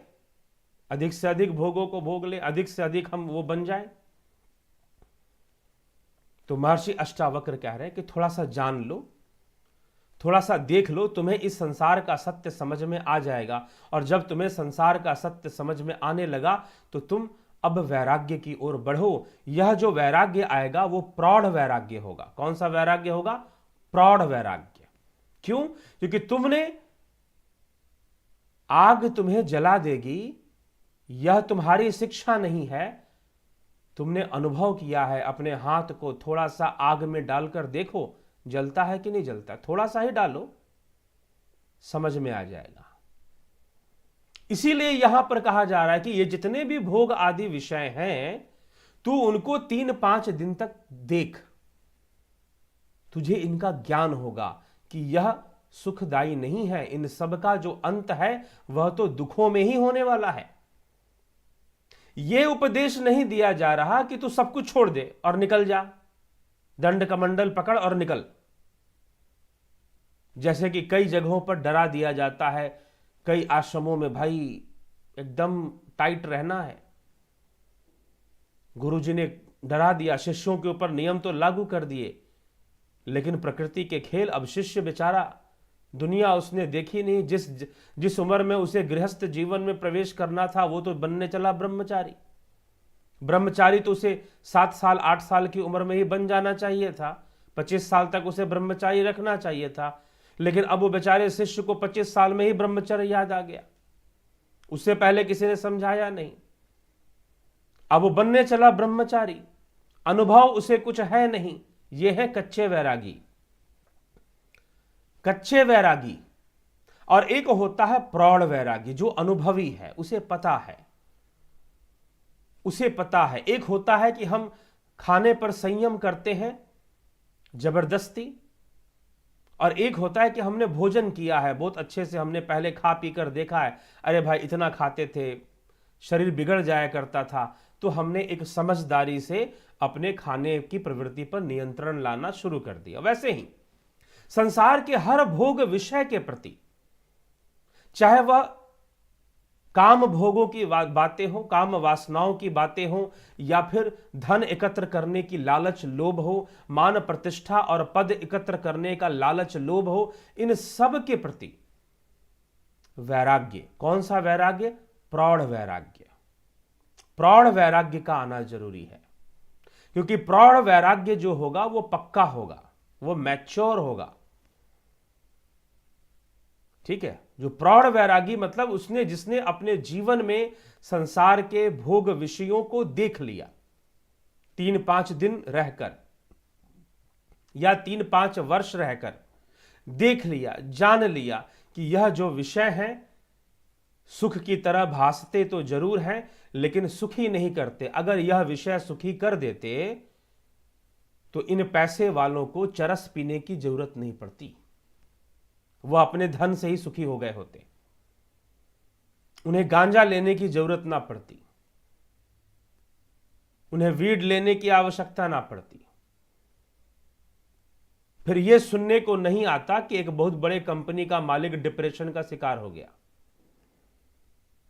अधिक से अधिक भोगों को भोग ले, अधिक से अधिक हम वो बन जाए। तो महर्षि अष्टावक्र कह रहे हैं कि थोड़ा सा जान लो, थोड़ा सा देख लो, तुम्हें इस संसार का सत्य समझ में आ जाएगा। और जब तुम्हें संसार का सत्य समझ में आने लगा तो तुम अब वैराग्य की ओर बढ़ो। यह जो वैराग्य आएगा वो प्रौढ़ वैराग्य होगा। कौन सा वैराग्य होगा? प्रौढ़ वैराग्य। क्यों? क्योंकि आग तुम्हें जला देगी, यह तुम्हारी शिक्षा नहीं है, तुमने अनुभव किया है। अपने हाथ को थोड़ा सा आग में डालकर देखो, जलता है कि नहीं जलता। थोड़ा सा ही डालो, समझ में आ जाएगा। इसीलिए यहां पर कहा जा रहा है कि ये जितने भी भोग आदि विषय हैं, तू उनको 3-5 दिन तक देख, तुझे इनका ज्ञान होगा कि यह सुखदायी नहीं है। इन सब का जो अंत है वह तो दुखों में ही होने वाला है। यह उपदेश नहीं दिया जा रहा कि तू सब कुछ छोड़ दे और निकल जा, दंड कमंडल पकड़ और निकल, जैसे कि कई जगहों पर डरा दिया जाता है कई आश्रमों में भाई एकदम टाइट रहना है, गुरुजी ने डरा दिया, शिष्यों के ऊपर नियम तो लागू कर दिए, लेकिन प्रकृति के खेल। अब शिष्य बेचारा, दुनिया उसने देखी नहीं, जिस उम्र में उसे गृहस्थ जीवन में प्रवेश करना था वो तो बनने चला ब्रह्मचारी। ब्रह्मचारी तो उसे 7 साल 8 साल की उम्र में ही बन जाना चाहिए था, 25 साल तक उसे ब्रह्मचारी रखना चाहिए था, लेकिन अब वो बेचारे शिष्य को 25 साल में ही ब्रह्मचर्य याद आ गया, उससे पहले किसी ने समझाया नहीं। अब वो बनने चला ब्रह्मचारी, अनुभव उसे कुछ है नहीं। ये है कच्चे वैरागी, कच्चे वैरागी। और एक होता है प्रौढ़ वैरागी, जो अनुभवी है, उसे पता है, उसे पता है। एक होता है कि हम खाने पर संयम करते हैं जबरदस्ती, और एक होता है कि हमने भोजन किया है बहुत अच्छे से, हमने पहले खा पी कर देखा है, अरे भाई इतना खाते थे शरीर बिगड़ जाया करता था, तो हमने एक समझदारी से अपने खाने की प्रवृत्ति पर नियंत्रण लाना शुरू कर दिया। वैसे ही संसार के हर भोग विषय के प्रति, चाहे वह काम भोगों की बातें हो, काम वासनाओं की बातें हो, या फिर धन एकत्र करने की लालच लोभ हो, मान प्रतिष्ठा और पद एकत्र करने का लालच लोभ हो, इन सब के प्रति वैराग्य। कौन सा वैराग्य? प्रौढ़ वैराग्य। प्रौढ़ वैराग्य का आना जरूरी है, क्योंकि प्रौढ़ वैराग्य जो होगा वो पक्का होगा, वो मैच्योर होगा। ठीक है, जो प्रौढ़ वैरागी मतलब जिसने अपने जीवन में संसार के भोग विषयों को देख लिया, 3-5 दिन रहकर या 3-5 वर्ष रहकर देख लिया, जान लिया कि यह जो विषय है सुख की तरह भासते तो जरूर हैं, लेकिन सुखी नहीं करते। अगर यह विषय सुखी कर देते तो इन पैसे वालों को चरस पीने की जरूरत नहीं पड़ती, वह अपने धन से ही सुखी हो गए होते, उन्हें गांजा लेने की जरूरत ना पड़ती, उन्हें वीड लेने की आवश्यकता ना पड़ती। फिर यह सुनने को नहीं आता कि एक बहुत बड़े कंपनी का मालिक डिप्रेशन का शिकार हो गया।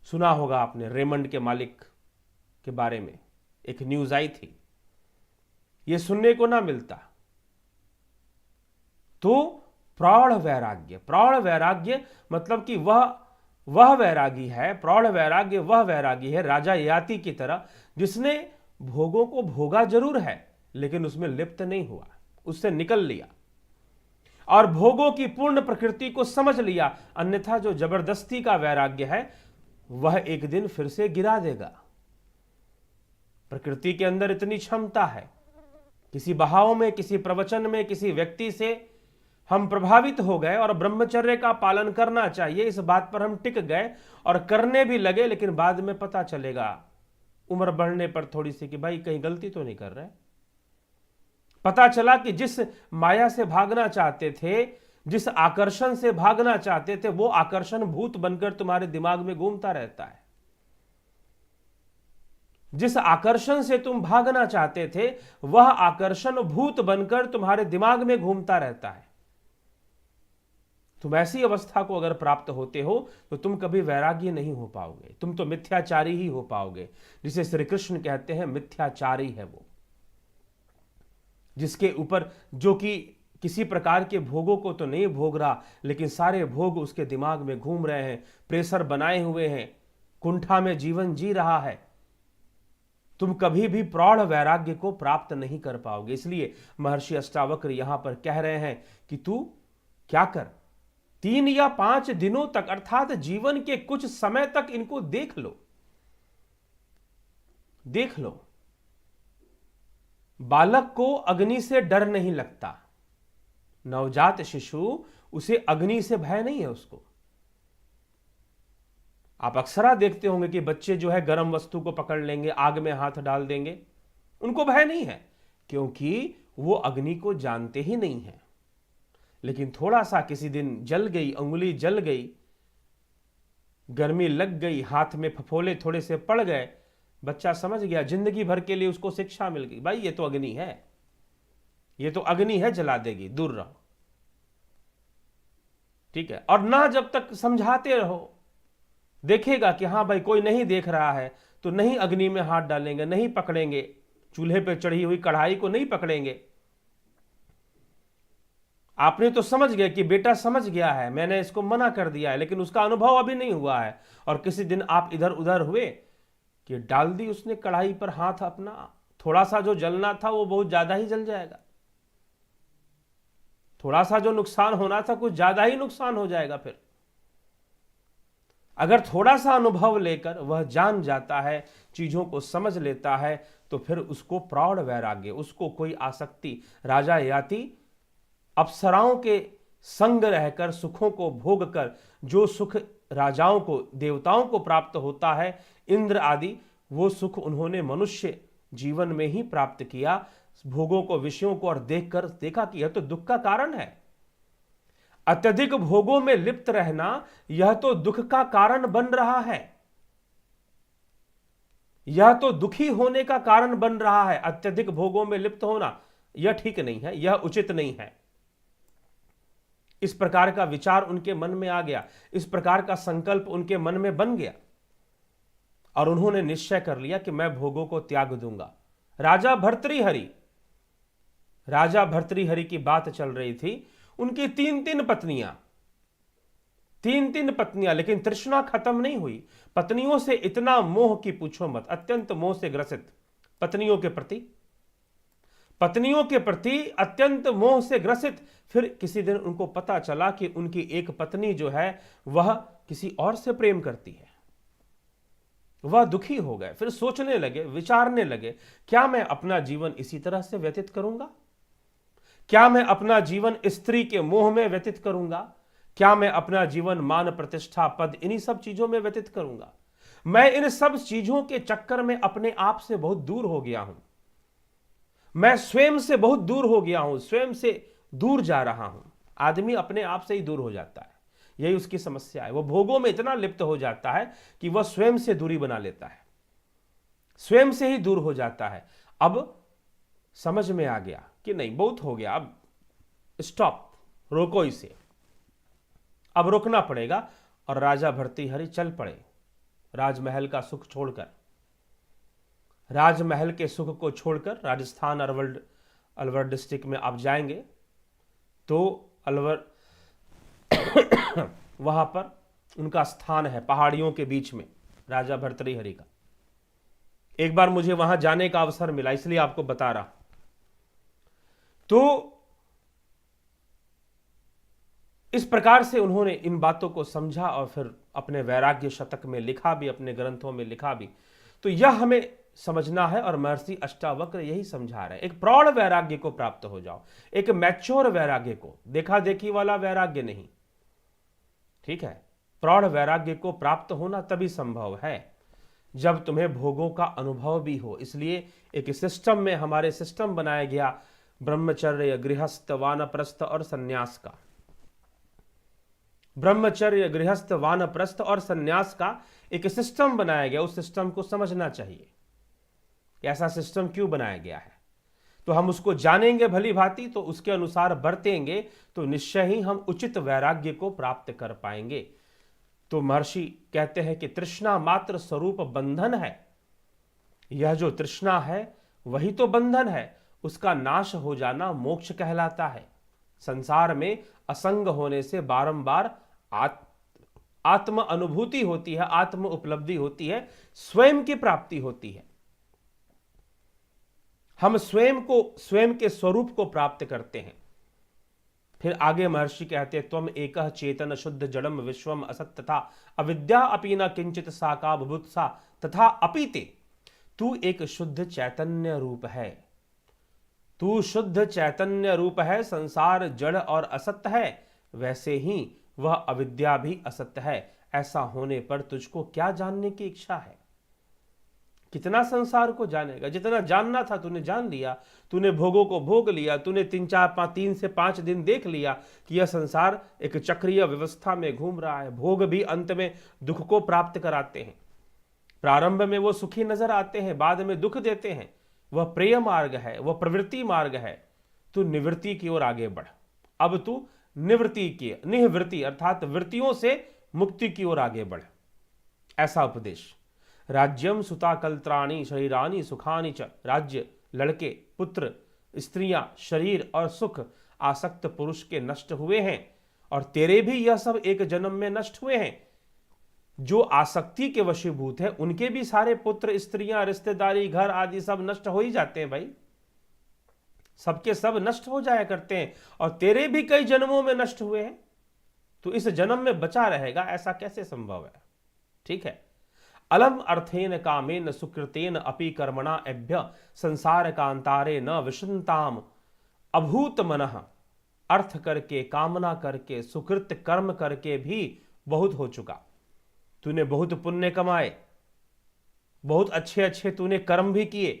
सुना होगा आपने रेमंड के मालिक के बारे में, एक न्यूज आई थी, यह सुनने को ना मिलता। तो प्रौढ़ वैराग्य, प्रौढ़ वैराग्य मतलब कि वह वैरागी है, प्रौढ़ वैराग्य वह वैरागी है राजा ययाति की तरह, जिसने भोगों को भोगा जरूर है लेकिन उसमें लिप्त नहीं हुआ, उससे निकल लिया और भोगों की पूर्ण प्रकृति को समझ लिया। अन्यथा जो जबरदस्ती का वैराग्य है वह एक दिन फिर से गिरा देगा। प्रकृति के अंदर इतनी क्षमता है, किसी बहाव में, किसी प्रवचन में, किसी व्यक्ति से हम प्रभावित हो गए और ब्रह्मचर्य का पालन करना चाहिए, इस बात पर हम टिक गए और करने भी लगे, लेकिन बाद में पता चलेगा उम्र बढ़ने पर थोड़ी सी कि भाई कहीं गलती तो नहीं कर रहे। पता चला कि जिस माया से भागना चाहते थे, जिस आकर्षण से भागना चाहते थे, वो आकर्षण भूत बनकर तुम्हारे दिमाग में घूमता रहता है। जिस आकर्षण से तुम भागना चाहते थे वह आकर्षण भूत बनकर तुम्हारे दिमाग में घूमता रहता है। तुम ऐसी अवस्था को अगर प्राप्त होते हो तो तुम कभी वैरागी नहीं हो पाओगे, तुम तो मिथ्याचारी ही हो पाओगे। जिसे श्री कृष्ण कहते हैं मिथ्याचारी है वो, जिसके ऊपर जो कि किसी प्रकार के भोगों को तो नहीं भोग रहा, लेकिन सारे भोग उसके दिमाग में घूम रहे हैं, प्रेशर बनाए हुए हैं, कुंठा में जीवन जी रहा है। तुम कभी भी प्रौढ़ वैराग्य को प्राप्त नहीं कर पाओगे। इसलिए महर्षि अष्टावक्र यहां पर कह रहे हैं कि तू क्या कर, 3 या 5 दिनों तक अर्थात जीवन के कुछ समय तक इनको देख लो, देख लो। बालक को अग्नि से डर नहीं लगता, नवजात शिशु, उसे अग्नि से भय नहीं है उसको। आप अक्सर देखते होंगे कि बच्चे जो है गर्म वस्तु को पकड़ लेंगे, आग में हाथ डाल देंगे, उनको भय नहीं है क्योंकि वो अग्नि को जानते ही नहीं है। लेकिन थोड़ा सा किसी दिन जल गई, अंगुली जल गई, गर्मी लग गई, हाथ में फफोले थोड़े से पड़ गए, बच्चा समझ गया, जिंदगी भर के लिए उसको शिक्षा मिल गई, भाई ये तो अग्नि है, ये तो अग्नि है, जला देगी, दूर रहो। ठीक है। और ना जब तक समझाते रहो देखेगा कि हाँ भाई कोई नहीं देख रहा है तो नहीं अग्नि में हाथ डालेंगे, नहीं पकड़ेंगे, चूल्हे पे चढ़ी हुई कढ़ाई को नहीं पकड़ेंगे। आपने तो समझ गए कि बेटा समझ गया है, मैंने इसको मना कर दिया है, लेकिन उसका अनुभव अभी नहीं हुआ है, और किसी दिन आप इधर उधर हुए कि डाल दी उसने कढ़ाई पर हाथ अपना, थोड़ा सा जो जलना था वो बहुत ज्यादा ही जल जाएगा, थोड़ा सा जो नुकसान होना था कुछ ज्यादा ही नुकसान हो जाएगा। फिर अगर थोड़ा सा अनुभव लेकर वह जान जाता है, चीजों को समझ लेता है, तो फिर उसको प्रौढ़ वैराग्य, उसको कोई आसक्ति, राजा याति अप्सराओं के संग रहकर सुखों को भोग कर जो सुख राजाओं को, देवताओं को प्राप्त होता है, इंद्र आदि, वो सुख उन्होंने मनुष्य जीवन में ही प्राप्त किया। भोगों को, विषयों को और देखकर देखा कि यह तो दुख का कारण है। अत्यधिक भोगों में लिप्त रहना यह तो दुख का कारण बन रहा है, यह तो दुखी होने का कारण बन रहा है। अत्यधिक भोगों में लिप्त होना यह ठीक नहीं है, यह उचित नहीं है। इस प्रकार का विचार उनके मन में आ गया, इस प्रकार का संकल्प उनके मन में बन गया, और उन्होंने निश्चय कर लिया कि मैं भोगों को त्याग दूंगा। राजा भर्तृहरि, राजा भर्तृहरि की बात चल रही थी। उनकी तीन तीन पत्नियां, लेकिन तृष्णा खत्म नहीं हुई। पत्नियों से इतना मोह की पूछो मत, अत्यंत मोह से ग्रसित पत्नियों के प्रति अत्यंत मोह से ग्रसित। फिर किसी दिन उनको पता चला कि उनकी एक पत्नी जो है वह किसी और से प्रेम करती है। वह दुखी हो गए, फिर सोचने लगे, विचारने लगे, क्या मैं अपना जीवन इसी तरह से व्यतीत करूंगा? क्या मैं अपना जीवन स्त्री के मोह में व्यतीत करूंगा? क्या मैं अपना जीवन मान, प्रतिष्ठा, पद, इन्हीं सब चीजों में व्यतीत करूंगा? मैं इन सब चीजों के चक्कर में अपने आप से बहुत दूर हो गया हूं। मैं स्वयं से बहुत दूर हो गया हूं, स्वयं से दूर जा रहा हूं। आदमी अपने आप से ही दूर हो जाता है, यही उसकी समस्या है। वह भोगों में इतना लिप्त हो जाता है कि वह स्वयं से दूरी बना लेता है, स्वयं से ही दूर हो जाता है। अब समझ में आ गया कि नहीं, बहुत हो गया, अब स्टॉप, रोको इसे, अब रोकना पड़ेगा। और राजा भर्तृहरि चल पड़े राजमहल का सुख छोड़कर, राजमहल के सुख को छोड़कर। राजस्थान अलवर डिस्ट्रिक्ट में आप जाएंगे तो अलवर वहां पर उनका स्थान है, पहाड़ियों के बीच में, राजा भर्तृहरि का। एक बार मुझे वहां जाने का अवसर मिला, इसलिए आपको बता रहा। तो इस प्रकार से उन्होंने इन बातों को समझा और फिर अपने वैराग्य शतक में लिखा भी, अपने ग्रंथों में लिखा भी। तो यह हमें समझना है, और महर्षि अष्टावक्र यही समझा रहे हैं। एक प्रौढ़ वैराग्य को प्राप्त हो जाओ, एक मैच्योर वैराग्य को, देखा देखी वाला वैराग्य नहीं, ठीक है। प्रौढ़ वैराग्य को प्राप्त होना तभी संभव है जब तुम्हें भोगों का अनुभव भी हो। इसलिए एक सिस्टम में, हमारे सिस्टम बनाया गया ब्रह्मचर्य, गृहस्थ, वानप्रस्थ और सन्यास का। ब्रह्मचर्य, गृहस्थ, वानप्रस्थ और सन्यास का एक सिस्टम बनाया गया। उस सिस्टम को समझना चाहिए, ऐसा सिस्टम क्यों बनाया गया है। तो हम उसको जानेंगे भली भांति, तो उसके अनुसार बरतेंगे, तो निश्चय ही हम उचित वैराग्य को प्राप्त कर पाएंगे। तो महर्षि कहते हैं कि तृष्णा मात्र स्वरूप बंधन है। यह जो तृष्णा है वही तो बंधन है, उसका नाश हो जाना मोक्ष कहलाता है। संसार में असंग होने से बारंबार आत्म अनुभूति होती है, आत्म उपलब्धि होती है, स्वयं की प्राप्ति होती है। हम स्वयं को, स्वयं के स्वरूप को प्राप्त करते हैं। फिर आगे महर्षि कहते हैं, त्वम एकः चेतन शुद्ध जड़म विश्वम असत तथा अविद्या अपि न किंचित साका बुभुत्सा तथा अपीते। तू एक शुद्ध चैतन्य रूप है, तू शुद्ध चैतन्य रूप है। संसार जड़ और असत्य है, वैसे ही वह अविद्या भी असत्य है। ऐसा होने पर तुझको क्या जानने की इच्छा है? कितना संसार को जानेगा? जितना जानना था तूने जान लिया, तूने भोगों को भोग लिया, तूने 3 से 5 दिन देख लिया कि यह संसार एक चक्रीय व्यवस्था में घूम रहा है। भोग भी अंत में दुख को प्राप्त कराते हैं। प्रारंभ में वो सुखी नजर आते हैं, बाद में दुख देते हैं। वह प्रेय मार्ग है, वह प्रवृत्ति मार्ग है। तू निवृत्ति की ओर आगे बढ़। अब तू निवृत्ति की, निवृत्ति अर्थात वृत्तियों से मुक्ति की ओर आगे बढ़। ऐसा उपदेश। राज्यम सुता कलत्राणी शरीरानी सुखानी च, राज्य, लड़के, पुत्र, स्त्रियां, शरीर और सुख आसक्त पुरुष के नष्ट हुए हैं, और तेरे भी यह सब एक जन्म में नष्ट हुए हैं। जो आसक्ति के वशीभूत है उनके भी सारे पुत्र, स्त्रियां, रिश्तेदारी, घर आदि सब नष्ट हो ही जाते हैं भाई, सबके सब नष्ट हो जाया करते हैं, और तेरे भी कई जन्मों में नष्ट हुए हैं, तो इस जन्म में बचा रहेगा, ऐसा कैसे संभव है? ठीक है। अलम अर्थेन कामेन सुकृतेन अपि कर्मणा एभ्य संसार कांतारे न विशंताम अभूत मनः। अर्थ करके, कामना करके, सुकृत कर्म करके भी बहुत हो चुका। तूने बहुत पुण्य कमाए, बहुत अच्छे अच्छे तूने कर्म भी किए,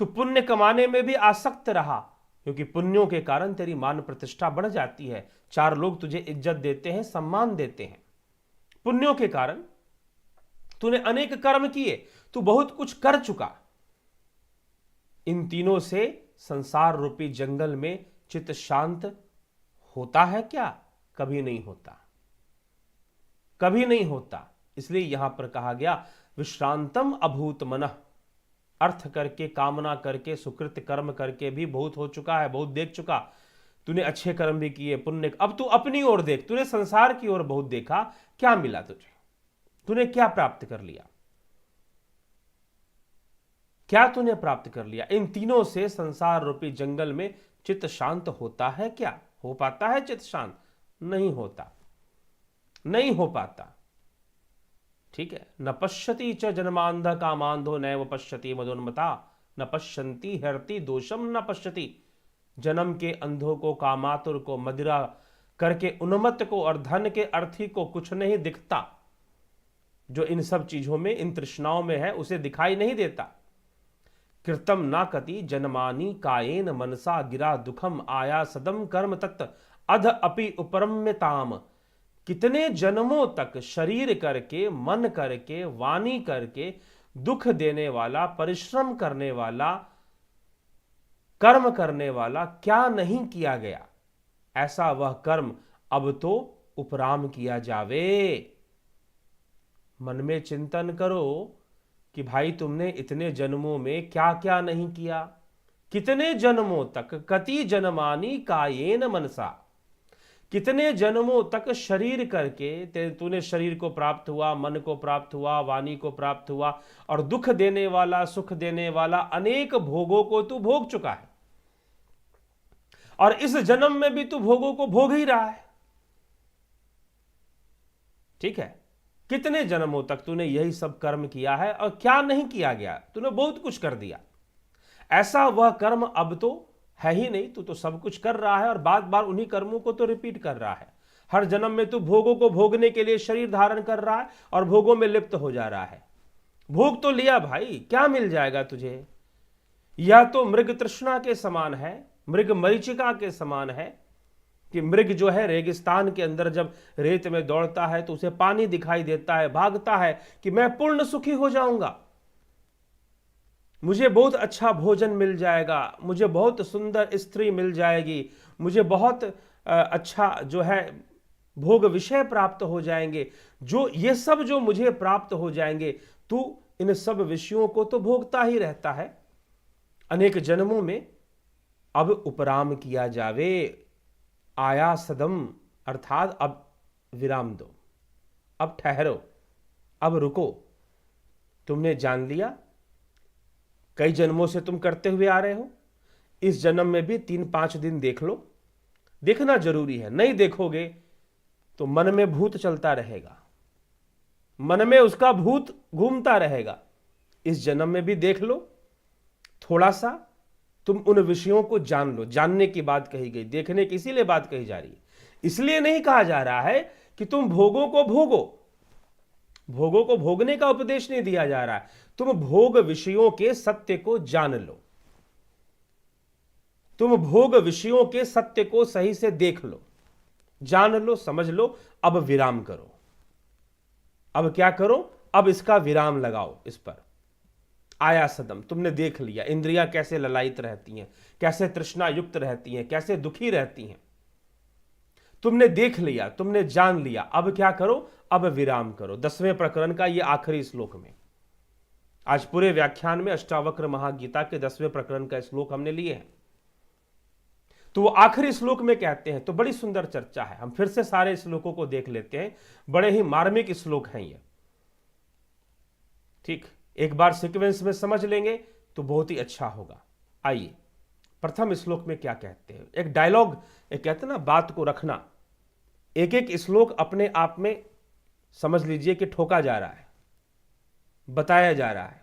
तू पुण्य कमाने में भी आसक्त रहा, क्योंकि पुण्यों के कारण तेरी मान प्रतिष्ठा बढ़ जाती है, चार लोग तुझे इज्जत देते हैं, सम्मान देते हैं। पुण्यों के कारण तूने अनेक कर्म किए, तू बहुत कुछ कर चुका। इन तीनों से संसार रूपी जंगल में चित्त शांत होता है क्या? कभी नहीं होता, कभी नहीं होता। इसलिए यहां पर कहा गया विश्रांतम अभूत मनः। अर्थ करके, कामना करके, सुकृत कर्म करके भी बहुत हो चुका है, बहुत देख चुका। तूने अच्छे कर्म भी किए, पुण्य। अब तू अपनी ओर देख, तूने संसार की ओर बहुत देखा, क्या मिला तुझे? तूने क्या प्राप्त कर लिया? क्या तूने प्राप्त कर लिया? इन तीनों से संसार रूपी जंगल में चित्त शांत होता है क्या? हो पाता है चित्त शांत? नहीं होता, नहीं हो पाता। ठीक है। न पश्यति च जन्मांध कामांधो नैव पश्यति मदोन्मता, न पश्यन्ति हरति दोषम न पश्यति। जन्म के अंधों को, कामातुर को, मदिरा करके उन्मत्त को और धन के अर्थी को कुछ नहीं दिखता। जो इन सब चीजों में, इन तृष्णाओं में है, उसे दिखाई नहीं देता। कृतम ना कति जन्मानि कायेन मनसा गिरा दुखम आया सदम कर्म तत् अध अपि उपरम्यताम। कितने जन्मों तक शरीर करके, मन करके, वाणी करके दुख देने वाला, परिश्रम करने वाला, कर्म करने वाला क्या नहीं किया गया? ऐसा वह कर्म अब तो उपराम किया जावे। मन में चिंतन करो कि भाई तुमने इतने जन्मों में क्या क्या नहीं किया, कितने जन्मों तक, कति जन्मानि कायेन मनसा, कितने जन्मों तक शरीर करके तूने शरीर को प्राप्त हुआ, मन को प्राप्त हुआ, वाणी को प्राप्त हुआ, और दुख देने वाला, सुख देने वाला अनेक भोगों को तू भोग चुका है, और इस जन्म में भी तू भोगों को भोग ही रहा है। ठीक है। कितने जन्मों तक तूने यही सब कर्म किया है, और क्या नहीं किया गया? तूने बहुत कुछ कर दिया। ऐसा वह कर्म अब तो है ही नहीं, तू तो सब कुछ कर रहा है, और बार बार उन्हीं कर्मों को तो रिपीट कर रहा है। हर जन्म में तू भोगों को भोगने के लिए शरीर धारण कर रहा है, और भोगों में लिप्त हो जा रहा है। भोग तो लिया भाई, क्या मिल जाएगा तुझे? यह तो मृग तृष्णा के समान है, मृग मरीचिका के समान है, कि मृग जो है रेगिस्तान के अंदर जब रेत में दौड़ता है तो उसे पानी दिखाई देता है, भागता है कि मैं पूर्ण सुखी हो जाऊंगा, मुझे बहुत अच्छा भोजन मिल जाएगा, मुझे बहुत सुंदर स्त्री मिल जाएगी, मुझे बहुत अच्छा जो है भोग विषय प्राप्त हो जाएंगे, जो ये सब जो मुझे प्राप्त हो जाएंगे। तू इन सब विषयों को तो भोगता ही रहता है अनेक जन्मों में। अब उपराम किया जावे, आया सदम, अर्थात अब विराम दो, अब ठहरो, अब रुको। तुमने जान लिया, कई जन्मों से तुम करते हुए आ रहे हो, इस जन्म में भी 3-5 दिन देख लो। देखना जरूरी है, नहीं देखोगे तो मन में भूत चलता रहेगा, मन में उसका भूत घूमता रहेगा। इस जन्म में भी देख लो, थोड़ा सा तुम उन विषयों को जान लो। जानने की बात कही गई, देखने की इसीलिए बात कही जा रही है। इसलिए नहीं कहा जा रहा है कि तुम भोगों को भोगो, भोगों को भोगने का उपदेश नहीं दिया जा रहा है। तुम भोग विषयों के सत्य को जान लो, तुम भोग विषयों के सत्य को सही से देख लो, जान लो, समझ लो। अब विराम करो। अब क्या करो? अब इसका विराम लगाओ। इस पर आया सदम, तुमने देख लिया इंद्रियां कैसे ललायित रहती हैं, कैसे तृष्णा युक्त रहती हैं, कैसे दुखी रहती हैं। तुमने देख लिया, तुमने जान लिया। अब क्या करो? अब विराम करो। 10वें प्रकरण का ये आखिरी श्लोक में, आज पूरे व्याख्यान में अष्टावक्र महागीता के 10वें प्रकरण का श्लोक हमने लिए हैं। तो वो आखिरी श्लोक में कहते हैं, तो बड़ी सुंदर चर्चा है, हम फिर से सारे श्लोकों को देख लेते हैं, बड़े ही मार्मिक श्लोक हैं ये। ठीक, एक बार सीक्वेंस में समझ लेंगे तो बहुत ही अच्छा होगा। आइए, प्रथम श्लोक में क्या कहते हैं, एक डायलॉग, एक कहते हैं ना बात को रखना, एक एक श्लोक अपने आप में समझ लीजिए कि ठोका जा रहा है, बताया जा रहा है।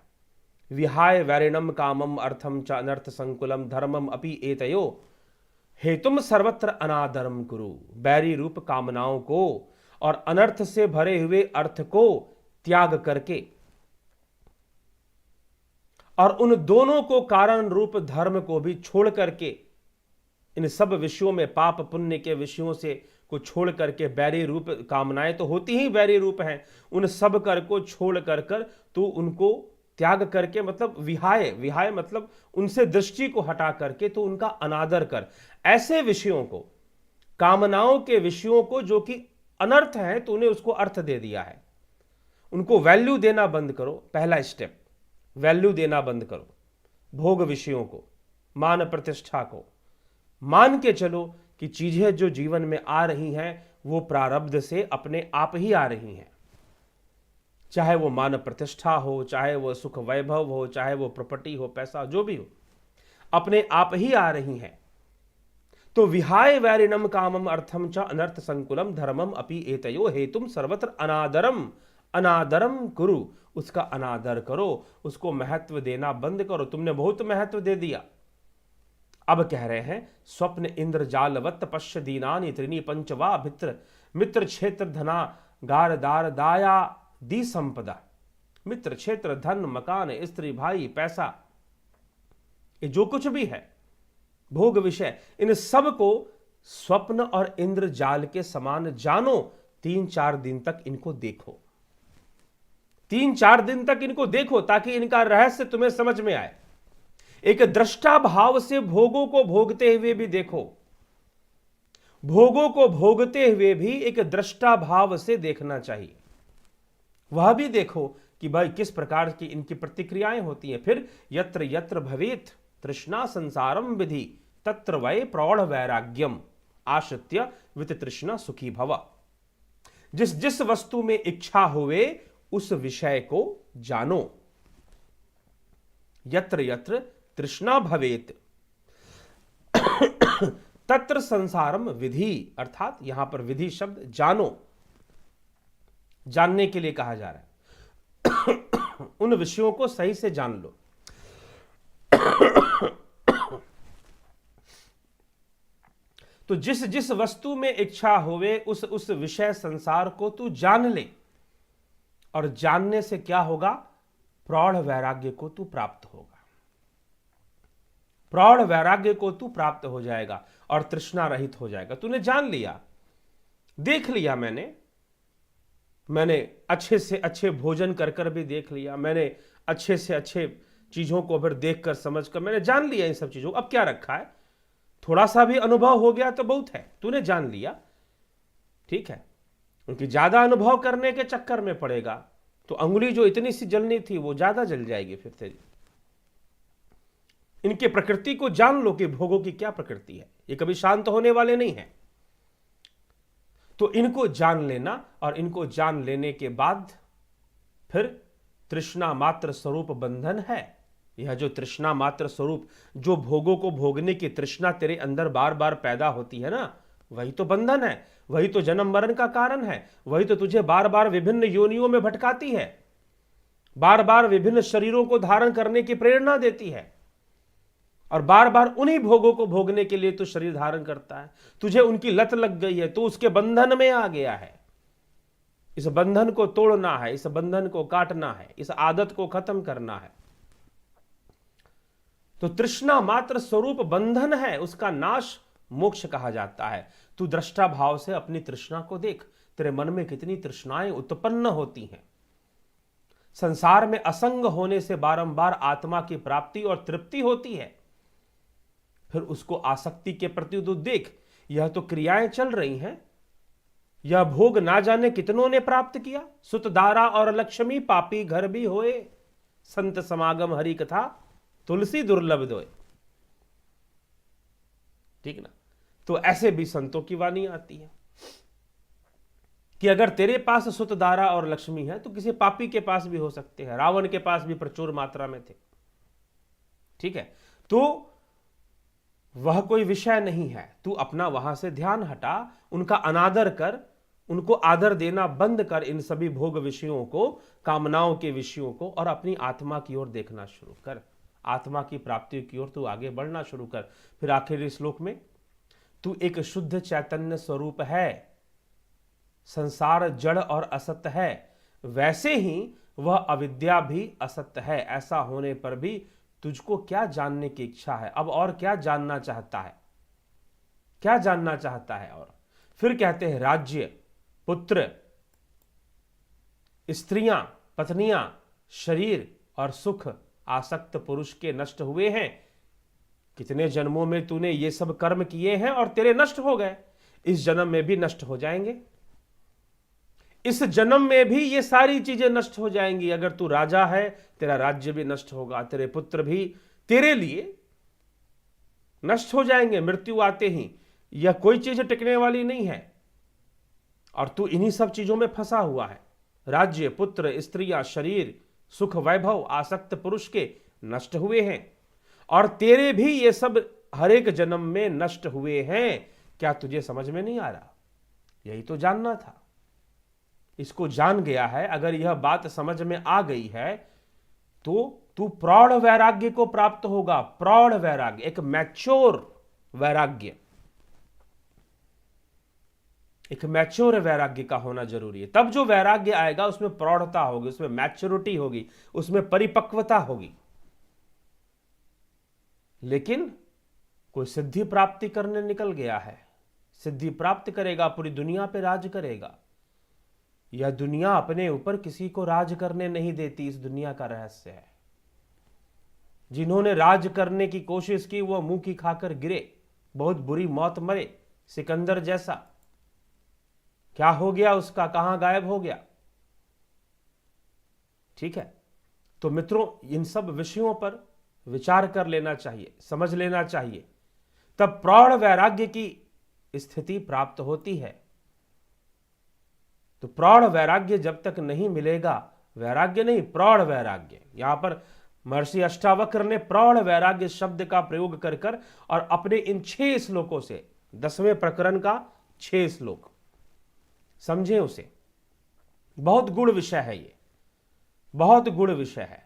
विहाय वैरिणम कामम अर्थम च अनर्थ संकुलम धर्मम अपि एतयो हेतुम सर्वत्र अनादरम कुरु। बैरी रूप कामनाओं को और अनर्थ से भरे हुए अर्थ को त्याग करके और उन दोनों को कारण रूप धर्म को भी छोड़ करके, इन सब विषयों में पाप पुण्य के विषयों से को छोड़ करके, बैरी रूप कामनाएं तो होती ही बैरी रूप हैं, उन सब कर को छोड़ कर तू उनको त्याग करके, मतलब विहाय, विहाय मतलब उनसे दृष्टि को हटा करके तो उनका अनादर कर। ऐसे विषयों को, कामनाओं के विषयों को जो कि अनर्थ है, तो उन्हें उसको अर्थ दे दिया है, उनको वैल्यू देना बंद करो। पहला स्टेप, वैल्यू देना बंद करो। भोग विषयों को, मान प्रतिष्ठा को मान के चलो कि चीजें जो जीवन में आ रही हैं वो प्रारब्ध से अपने आप ही आ रही हैं, चाहे वो मान प्रतिष्ठा हो, चाहे वो सुख वैभव हो, चाहे वो प्रॉपर्टी हो, पैसा जो भी हो, अपने आप ही आ रही हैं। तो विहाय वैरिणम कामम अर्थम च अनर्थ संकुलम धर्मम अपि एतयो हेतुम सर्वत्र अनादरम अनादरम कुरु। उसका अनादर करो, उसको महत्व देना बंद करो। तुमने बहुत महत्व दे दिया। अब कह रहे हैं स्वप्न इंद्र जालवत पश्य दीनानि त्रिनी पंचवा भित्र मित्र क्षेत्र धना गार दार दाया दी संपदा। मित्र क्षेत्र, धन, मकान, स्त्री, भाई, पैसा, ये जो कुछ भी है भोग विषय, इन सब को स्वप्न और इंद्र जाल के समान जानो। 3-4 दिन तक इनको देखो, 3-4 दिन तक इनको देखो, ताकि इनका रहस्य तुम्हें समझ में आए। एक दृष्टा भाव से भोगों को भोगते हुए भी देखो, भोगों को भोगते हुए भी एक दृष्टा भाव से देखना चाहिए। वह भी देखो कि भाई किस प्रकार की इनकी प्रतिक्रियाएं होती हैं। फिर यत्र यत्र भवेत तृष्णा संसारम विधि तत्र वै प्रौढ़ वैराग्यम आश्रित्य वित तृष्णा सुखी भव। जिस जिस वस्तु में इच्छा हुए उस विषय को जानो। यत्र यत्र तृष्णा भवेत तत्र संसारम विधि, अर्थात यहां पर विधि शब्द जानो, जानने के लिए कहा जा रहा है। उन विषयों को सही से जान लो। तो जिस जिस वस्तु में इच्छा होवे उस विषय संसार को तू जान ले, और जानने से क्या होगा, प्रौढ़ वैराग्य को तू प्राप्त होगा। प्रौढ़ वैराग्य को तू प्राप्त हो जाएगा और तृष्णा रहित हो जाएगा। तूने जान लिया, देख लिया, मैंने अच्छे से अच्छे भोजन कर कर भी देख लिया, मैंने अच्छे से अच्छे चीजों को फिर देखकर समझकर मैंने जान लिया इन सब चीजों को। अब क्या रखा है, थोड़ा सा भी अनुभव हो गया तो बहुत है, तूने जान लिया, ठीक है। क्योंकि ज्यादा अनुभव करने के चक्कर में पड़ेगा तो अंगुली जो इतनी सी जलनी थी वो ज्यादा जल जाएगी फिर से। इनके प्रकृति को जान लो कि भोगों की क्या प्रकृति है, ये कभी शांत होने वाले नहीं है। तो इनको जान लेना, और इनको जान लेने के बाद फिर तृष्णा मात्र स्वरूप बंधन है। यह जो तृष्णा मात्र स्वरूप, जो भोगों को भोगने की तृष्णा तेरे अंदर बार बार पैदा होती है ना, वही तो बंधन है, वही तो जन्म मरण का कारण है, वही तो तुझे बार बार विभिन्न योनियों में भटकाती है, बार बार विभिन्न शरीरों को धारण करने की प्रेरणा देती है, और बार बार उन्हीं भोगों को भोगने के लिए तो शरीर धारण करता है। तुझे उनकी लत लग गई है, तो उसके बंधन में आ गया है। इस बंधन को तोड़ना है, इस बंधन को काटना है, इस आदत को खत्म करना है। तो तृष्णा मात्र स्वरूप बंधन है, उसका नाश मोक्ष कहा जाता है। तू दृष्टा भाव से अपनी तृष्णा को देख, तेरे मन में कितनी तृष्णाएं उत्पन्न होती हैं। संसार में असंग होने से बारंबार आत्मा की प्राप्ति और तृप्ति होती है। फिर उसको आसक्ति के प्रति तो देख, यह तो क्रियाएं चल रही हैं, यह भोग ना जाने कितनों ने प्राप्त किया। सुत दारा और लक्ष्मी पापी घर भी होए, संत समागम हरि कथा तुलसी दुर्लभ दोए। ठीक ना। तो ऐसे भी संतों की वाणी आती है कि अगर तेरे पास सुत दारा और लक्ष्मी है तो किसी पापी के पास भी हो सकते हैं। रावण के पास भी प्रचुर मात्रा में थे। ठीक है, तो वह कोई विषय नहीं है। तू अपना वहां से ध्यान हटा, उनका अनादर कर, उनको आदर देना बंद कर, इन सभी भोग विषयों को, कामनाओं के विषयों को, और अपनी आत्मा की ओर देखना शुरू कर। आत्मा की प्राप्ति की ओर तू आगे बढ़ना शुरू कर। फिर आखिरी श्लोक में, तू एक शुद्ध चैतन्य स्वरूप है, संसार जड़ और असत्य है, वैसे ही वह अविद्या भी असत्य है। ऐसा होने पर भी तुझको क्या जानने की इच्छा है? अब और क्या जानना चाहता है? क्या जानना चाहता है? और फिर कहते हैं, राज्य, पुत्र, स्त्रियां, पत्नियां, शरीर और सुख आसक्त पुरुष के नष्ट हुए हैं। कितने जन्मों में तूने ये सब कर्म किए हैं और तेरे नष्ट हो गए, इस जन्म में भी नष्ट हो जाएंगे। इस जन्म में भी ये सारी चीजें नष्ट हो जाएंगी। अगर तू राजा है, तेरा राज्य भी नष्ट होगा, तेरे पुत्र भी तेरे लिए नष्ट हो जाएंगे मृत्यु आते ही। यह कोई चीज टिकने वाली नहीं है और तू इन्हीं सब चीजों में फंसा हुआ है। राज्य, पुत्र, स्त्रियां, शरीर, सुख, वैभव आसक्त पुरुष के नष्ट हुए हैं और तेरे भी ये सब हर एक जन्म में नष्ट हुए हैं। क्या तुझे समझ में नहीं आ रहा? यही तो जानना था। इसको जान गया है, अगर यह बात समझ में आ गई है तो तू प्रौढ़ वैराग्य को प्राप्त होगा। प्रौढ़ वैराग्य, एक मैच्योर वैराग्य, एक मैच्योर वैराग्य का होना जरूरी है। तब जो वैराग्य आएगा उसमें प्रौढ़ता होगी, उसमें मैच्योरिटी होगी, उसमें परिपक्वता होगी। लेकिन कोई सिद्धि प्राप्ति करने निकल गया है, सिद्धि प्राप्त करेगा, पूरी दुनिया पे राज करेगा। यह दुनिया अपने ऊपर किसी को राज करने नहीं देती, इस दुनिया का रहस्य है। जिन्होंने राज करने की कोशिश की वो मुंह की खाकर गिरे, बहुत बुरी मौत मरे। सिकंदर जैसा, क्या हो गया उसका, कहां गायब हो गया? ठीक है, तो मित्रों, इन सब विषयों पर विचार कर लेना चाहिए, समझ लेना चाहिए, तब प्रौढ़ वैराग्य की स्थिति प्राप्त होती है। तो प्रौढ़ वैराग्य जब तक नहीं मिलेगा, वैराग्य नहीं, प्रौढ़ वैराग्य, यहां पर महर्षि अष्टावक्र ने प्रौढ़ वैराग्य शब्द का प्रयोग कर कर और अपने इन 6 श्लोकों से, 10वें प्रकरण का 6 श्लोक, समझे उसे। बहुत गुण विषय है ये, बहुत गुण विषय है,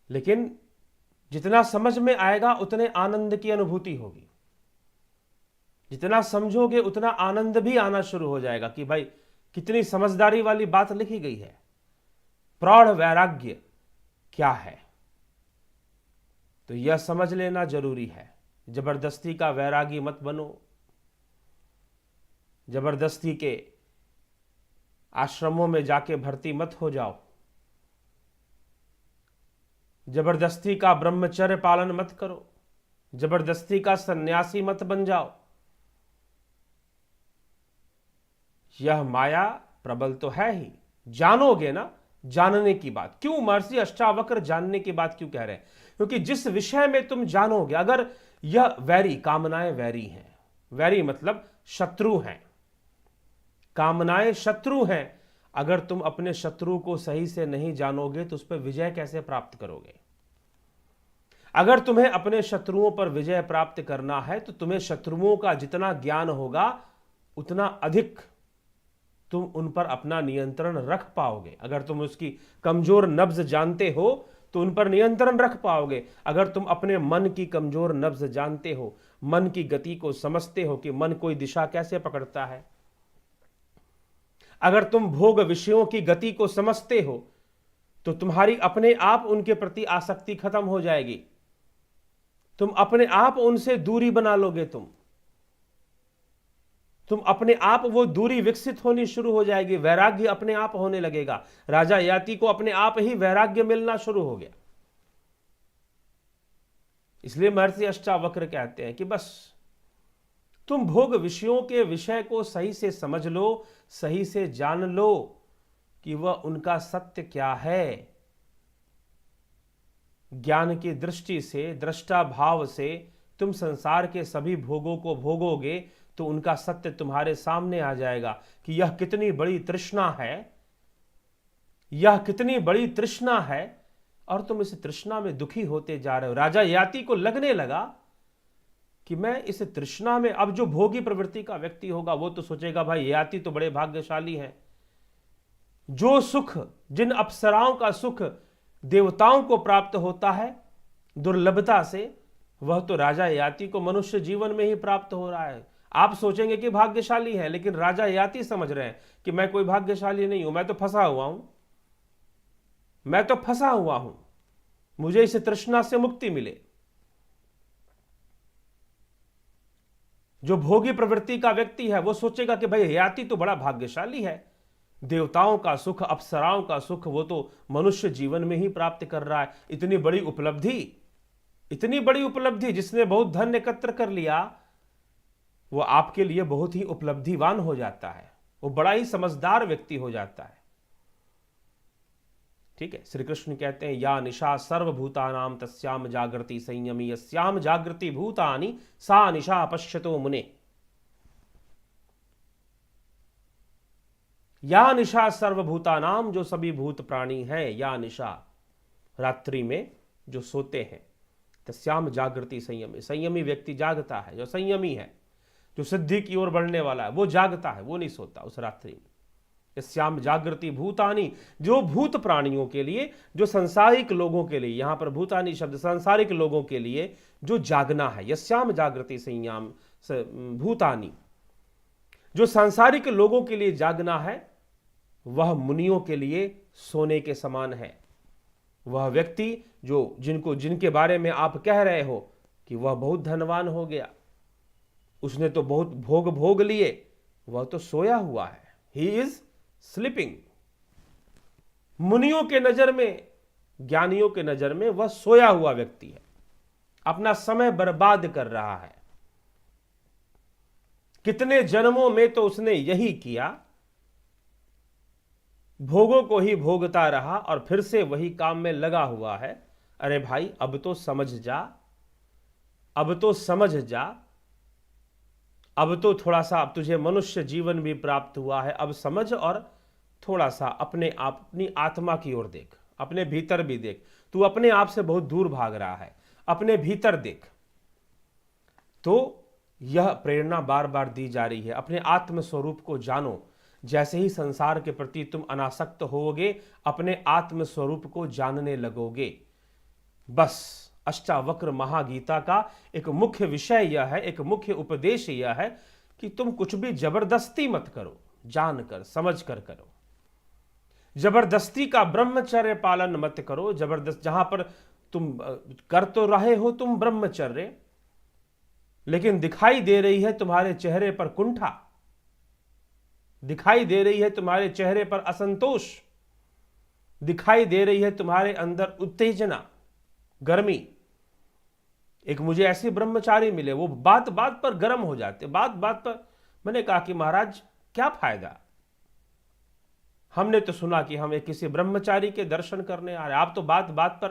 लेकिन जितना समझ में आएगा उतने आनंद की अनुभूति होगी। जितना समझोगे उतना आनंद भी आना शुरू हो जाएगा कि भाई कितनी समझदारी वाली बात लिखी गई है। प्रौढ़ वैराग्य क्या है, तो यह समझ लेना जरूरी है। जबरदस्ती का वैरागी मत बनो, जबरदस्ती के आश्रमों में जाके भर्ती मत हो जाओ, जबरदस्ती का ब्रह्मचर्य पालन मत करो, जबरदस्ती का सन्यासी मत बन जाओ। यह माया प्रबल तो है ही, जानोगे ना, जानने की बात। क्यों महर्षि अष्टावक्र जानने की बात क्यों कह रहे हैं? क्योंकि जिस विषय में तुम जानोगे, अगर यह वैरी, कामनाएं वैरी हैं, वैरी मतलब शत्रु हैं, कामनाएं शत्रु हैं, अगर तुम अपने शत्रु को सही से नहीं जानोगे तो उस पर विजय कैसे प्राप्त करोगे? अगर तुम्हें अपने शत्रुओं पर विजय प्राप्त करना है तो तुम्हें शत्रुओं का जितना ज्ञान होगा उतना अधिक तुम उन पर अपना नियंत्रण रख पाओगे। अगर तुम उसकी कमजोर नब्ज जानते हो तो उन पर नियंत्रण रख पाओगे। अगर तुम अपने मन की कमजोर नब्ज जानते हो, मन की गति को समझते हो कि मन कोई दिशा कैसे पकड़ता है, अगर तुम भोग विषयों की गति को समझते हो तो तुम्हारी अपने आप उनके प्रति आसक्ति खत्म हो जाएगी। तुम अपने आप उनसे दूरी बना लोगे, तुम अपने आप वो दूरी विकसित होनी शुरू हो जाएगी, वैराग्य अपने आप होने लगेगा। राजा यति को अपने आप ही वैराग्य मिलना शुरू हो गया। इसलिए महर्षि अष्टावक्र कहते हैं कि बस तुम भोग विषयों के विषय को सही से समझ लो, सही से जान लो कि वह उनका सत्य क्या है। ज्ञान की दृष्टि से, दृष्टा भाव से तुम संसार के सभी भोगों को भोगोगे तो उनका सत्य तुम्हारे सामने आ जाएगा कि यह कितनी बड़ी तृष्णा है, यह कितनी बड़ी तृष्णा है, और तुम इस तृष्णा में दुखी होते जा रहे हो। राजा ययाति को लगने लगा कि मैं इस तृष्णा में, अब जो भोगी प्रवृत्ति का व्यक्ति होगा वो तो सोचेगा भाई ययाति तो बड़े भाग्यशाली हैं, जो सुख, जिन अप्सराओं का सुख देवताओं को प्राप्त होता है दुर्लभता से, वह तो राजा ययाति को मनुष्य जीवन में ही प्राप्त हो रहा है। आप सोचेंगे कि भाग्यशाली है, लेकिन राजा ययाति समझ रहे हैं कि मैं कोई भाग्यशाली नहीं हूं, मैं तो फंसा हुआ हूं, मैं तो फंसा हुआ हूं, मुझे इस तृष्णा से मुक्ति मिले। जो भोगी प्रवृत्ति का व्यक्ति है वो सोचेगा कि भाई ययाति तो बड़ा भाग्यशाली है, देवताओं का सुख, अप्सराओं का सुख वो तो मनुष्य जीवन में ही प्राप्त कर रहा है। इतनी बड़ी उपलब्धि, इतनी बड़ी उपलब्धि, जिसने बहुत धन एकत्र कर लिया वो आपके लिए बहुत ही उपलब्धिवान हो जाता है, वो बड़ा ही समझदार व्यक्ति हो जाता है। ठीक है, श्री कृष्ण कहते हैं या निशा सर्वभूतानाम तस्याम जागृति संयमी यस्याम जागृति भूतानि सा निशा पश्यतो मुने। या निशा सर्वभूतानाम, जो सभी भूत प्राणी है, या निशा रात्रि में जो सोते हैं, तस्याम जागृति संयमी, संयमी व्यक्ति जागता है, जो संयमी है, जो सिद्धि की ओर बढ़ने वाला है, वो जागता है, वो नहीं सोता उस रात्रि में। यस्याम जागृति भूतानि, जो भूत प्राणियों के लिए, जो सांसारिक लोगों के लिए, यहां पर भूतानि शब्द सांसारिक लोगों के लिए जो जागना है, यस्याम जागृति संयाम भूतानि, जो सांसारिक लोगों के लिए जागना है, वह मुनियों के लिए सोने के समान है। वह व्यक्ति जो जिनके बारे में आप कह रहे हो कि वह बहुत धनवान हो गया, उसने तो बहुत भोग लिए, वह तो सोया हुआ है, ही इज स्लीपिंग। मुनियों के नजर में, ज्ञानियों के नजर में वह सोया हुआ व्यक्ति है, अपना समय बर्बाद कर रहा है। कितने जन्मों में तो उसने यही किया, भोगों को ही भोगता रहा और फिर से वही काम में लगा हुआ है। अरे भाई अब तो समझ जा, अब तो समझ जा, अब तो थोड़ा सा, अब तुझे मनुष्य जीवन भी प्राप्त हुआ है, अब समझ और थोड़ा सा अपनी आत्मा की ओर देख, अपने भीतर भी देख। तू अपने आप से बहुत दूर भाग रहा है, अपने भीतर देख। तो यह प्रेरणा बार बार दी जा रही है, अपने आत्म स्वरूप को जानो। जैसे ही संसार के प्रति तुम अनासक्त होगे, अपने आत्म स्वरूप को जानने लगोगे। बस अष्टावक्र महागीता का एक मुख्य विषय यह है, एक मुख्य उपदेश यह है कि तुम कुछ भी जबरदस्ती मत करो, जानकर समझ कर करो। जबरदस्ती का ब्रह्मचर्य पालन मत करो। जबरदस्त, जहां पर तुम कर तो रहे हो तुम ब्रह्मचर्य, लेकिन दिखाई दे रही है तुम्हारे चेहरे पर कुंठा, दिखाई दे रही है तुम्हारे चेहरे पर असंतोष, दिखाई दे रही है तुम्हारे अंदर उत्तेजना, गर्मी। एक मुझे ऐसे ब्रह्मचारी मिले, वो बात बात पर गर्म हो जाते, बात बात पर। मैंने कहा कि महाराज क्या फायदा, हमने तो सुना कि हम एक किसी ब्रह्मचारी के दर्शन करने आ रहे, आप तो बात बात पर,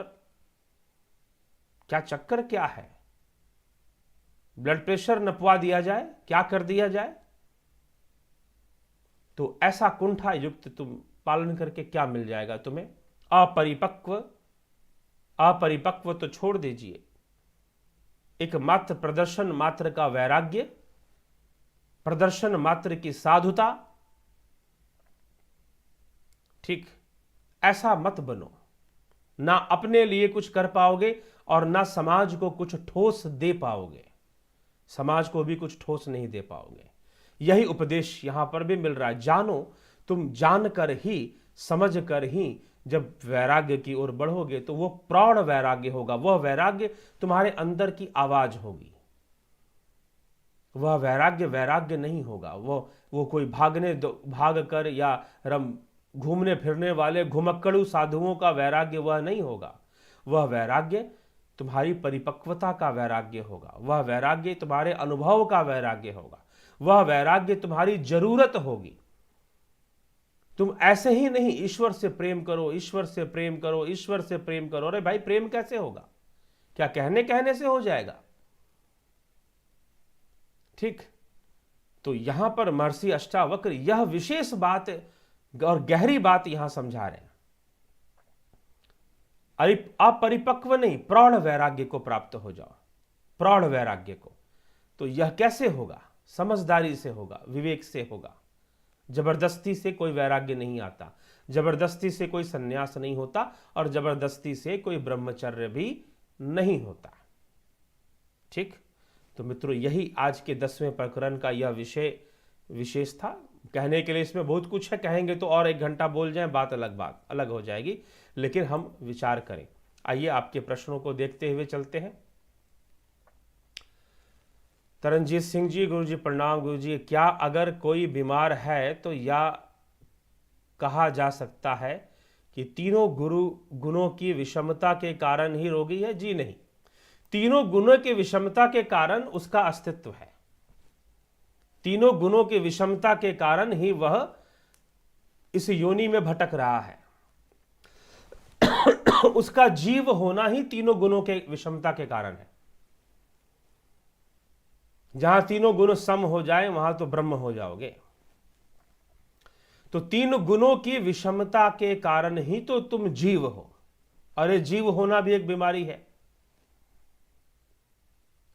क्या चक्कर क्या है? ब्लड प्रेशर नपवा दिया जाए, क्या कर दिया जाए? तो ऐसा कुंठा युक्त तुम पालन करके क्या मिल जाएगा तुम्हें? अपरिपक्व तो छोड़ दीजिए, एक मात्र प्रदर्शन मात्र का वैराग्य, प्रदर्शन मात्र की साधुता, ठीक ऐसा मत बनो। ना अपने लिए कुछ कर पाओगे और ना समाज को कुछ ठोस दे पाओगे, समाज को भी कुछ ठोस नहीं दे पाओगे। यही उपदेश यहां पर भी मिल रहा है। जानो, तुम जानकर ही, समझ कर ही जब वैराग्य की ओर बढ़ोगे तो वो प्रौढ़ वैराग्य होगा। वह वैराग्य तुम्हारे अंदर की आवाज होगी। वह वैराग्य वैराग्य नहीं होगा, वो कोई भाग कर या घूमने फिरने वाले घुमक्कड़ू साधुओं का वैराग्य वह नहीं होगा। वह वैराग्य तुम्हारी परिपक्वता का वैराग्य होगा, वह वैराग्य तुम्हारे अनुभव का वैराग्य होगा, वह वैराग्य तुम्हारी जरूरत होगी। तुम ऐसे ही नहीं ईश्वर से प्रेम करो, ईश्वर से प्रेम करो, ईश्वर से प्रेम करो। अरे भाई प्रेम कैसे होगा? क्या कहने कहने से हो जाएगा? ठीक, तो यहां पर महर्षि अष्टावक्र यह विशेष बात और गहरी बात यहां समझा रहे हैं। अपरिपक्व नहीं, प्रौढ़ वैराग्य को प्राप्त हो जाओ, प्रौढ़ वैराग्य को। तो यह कैसे होगा? समझदारी से होगा, विवेक से होगा। जबरदस्ती से कोई वैराग्य नहीं आता, जबरदस्ती से कोई सन्यास नहीं होता, और जबरदस्ती से कोई ब्रह्मचर्य भी नहीं होता। ठीक, तो मित्रों यही आज के 10वें प्रकरण का यह विशेष था। कहने के लिए इसमें बहुत कुछ है, कहेंगे तो और 1 घंटा बोल जाएं, बात अलग हो जाएगी, लेकिन हम विचार करें। आइए आपके प्रश्नों को देखते हुए चलते हैं। तरनजीत सिंह जी, गुरुजी प्रणाम। गुरुजी, क्या अगर कोई बीमार है तो यह कहा जा सकता है कि तीनों गुणों की विषमता के कारण ही रोगी है? जी नहीं, तीनों गुणों की विषमता के कारण उसका अस्तित्व है। तीनों गुणों की विषमता के कारण ही वह इस योनि में भटक रहा है। उसका जीव होना ही तीनों गुणों के विषमता के कारण है। जहां तीनों गुण सम हो जाए वहां तो ब्रह्म हो जाओगे। तो 3 गुणों की विषमता के कारण ही तो तुम जीव हो। अरे जीव होना भी एक बीमारी है,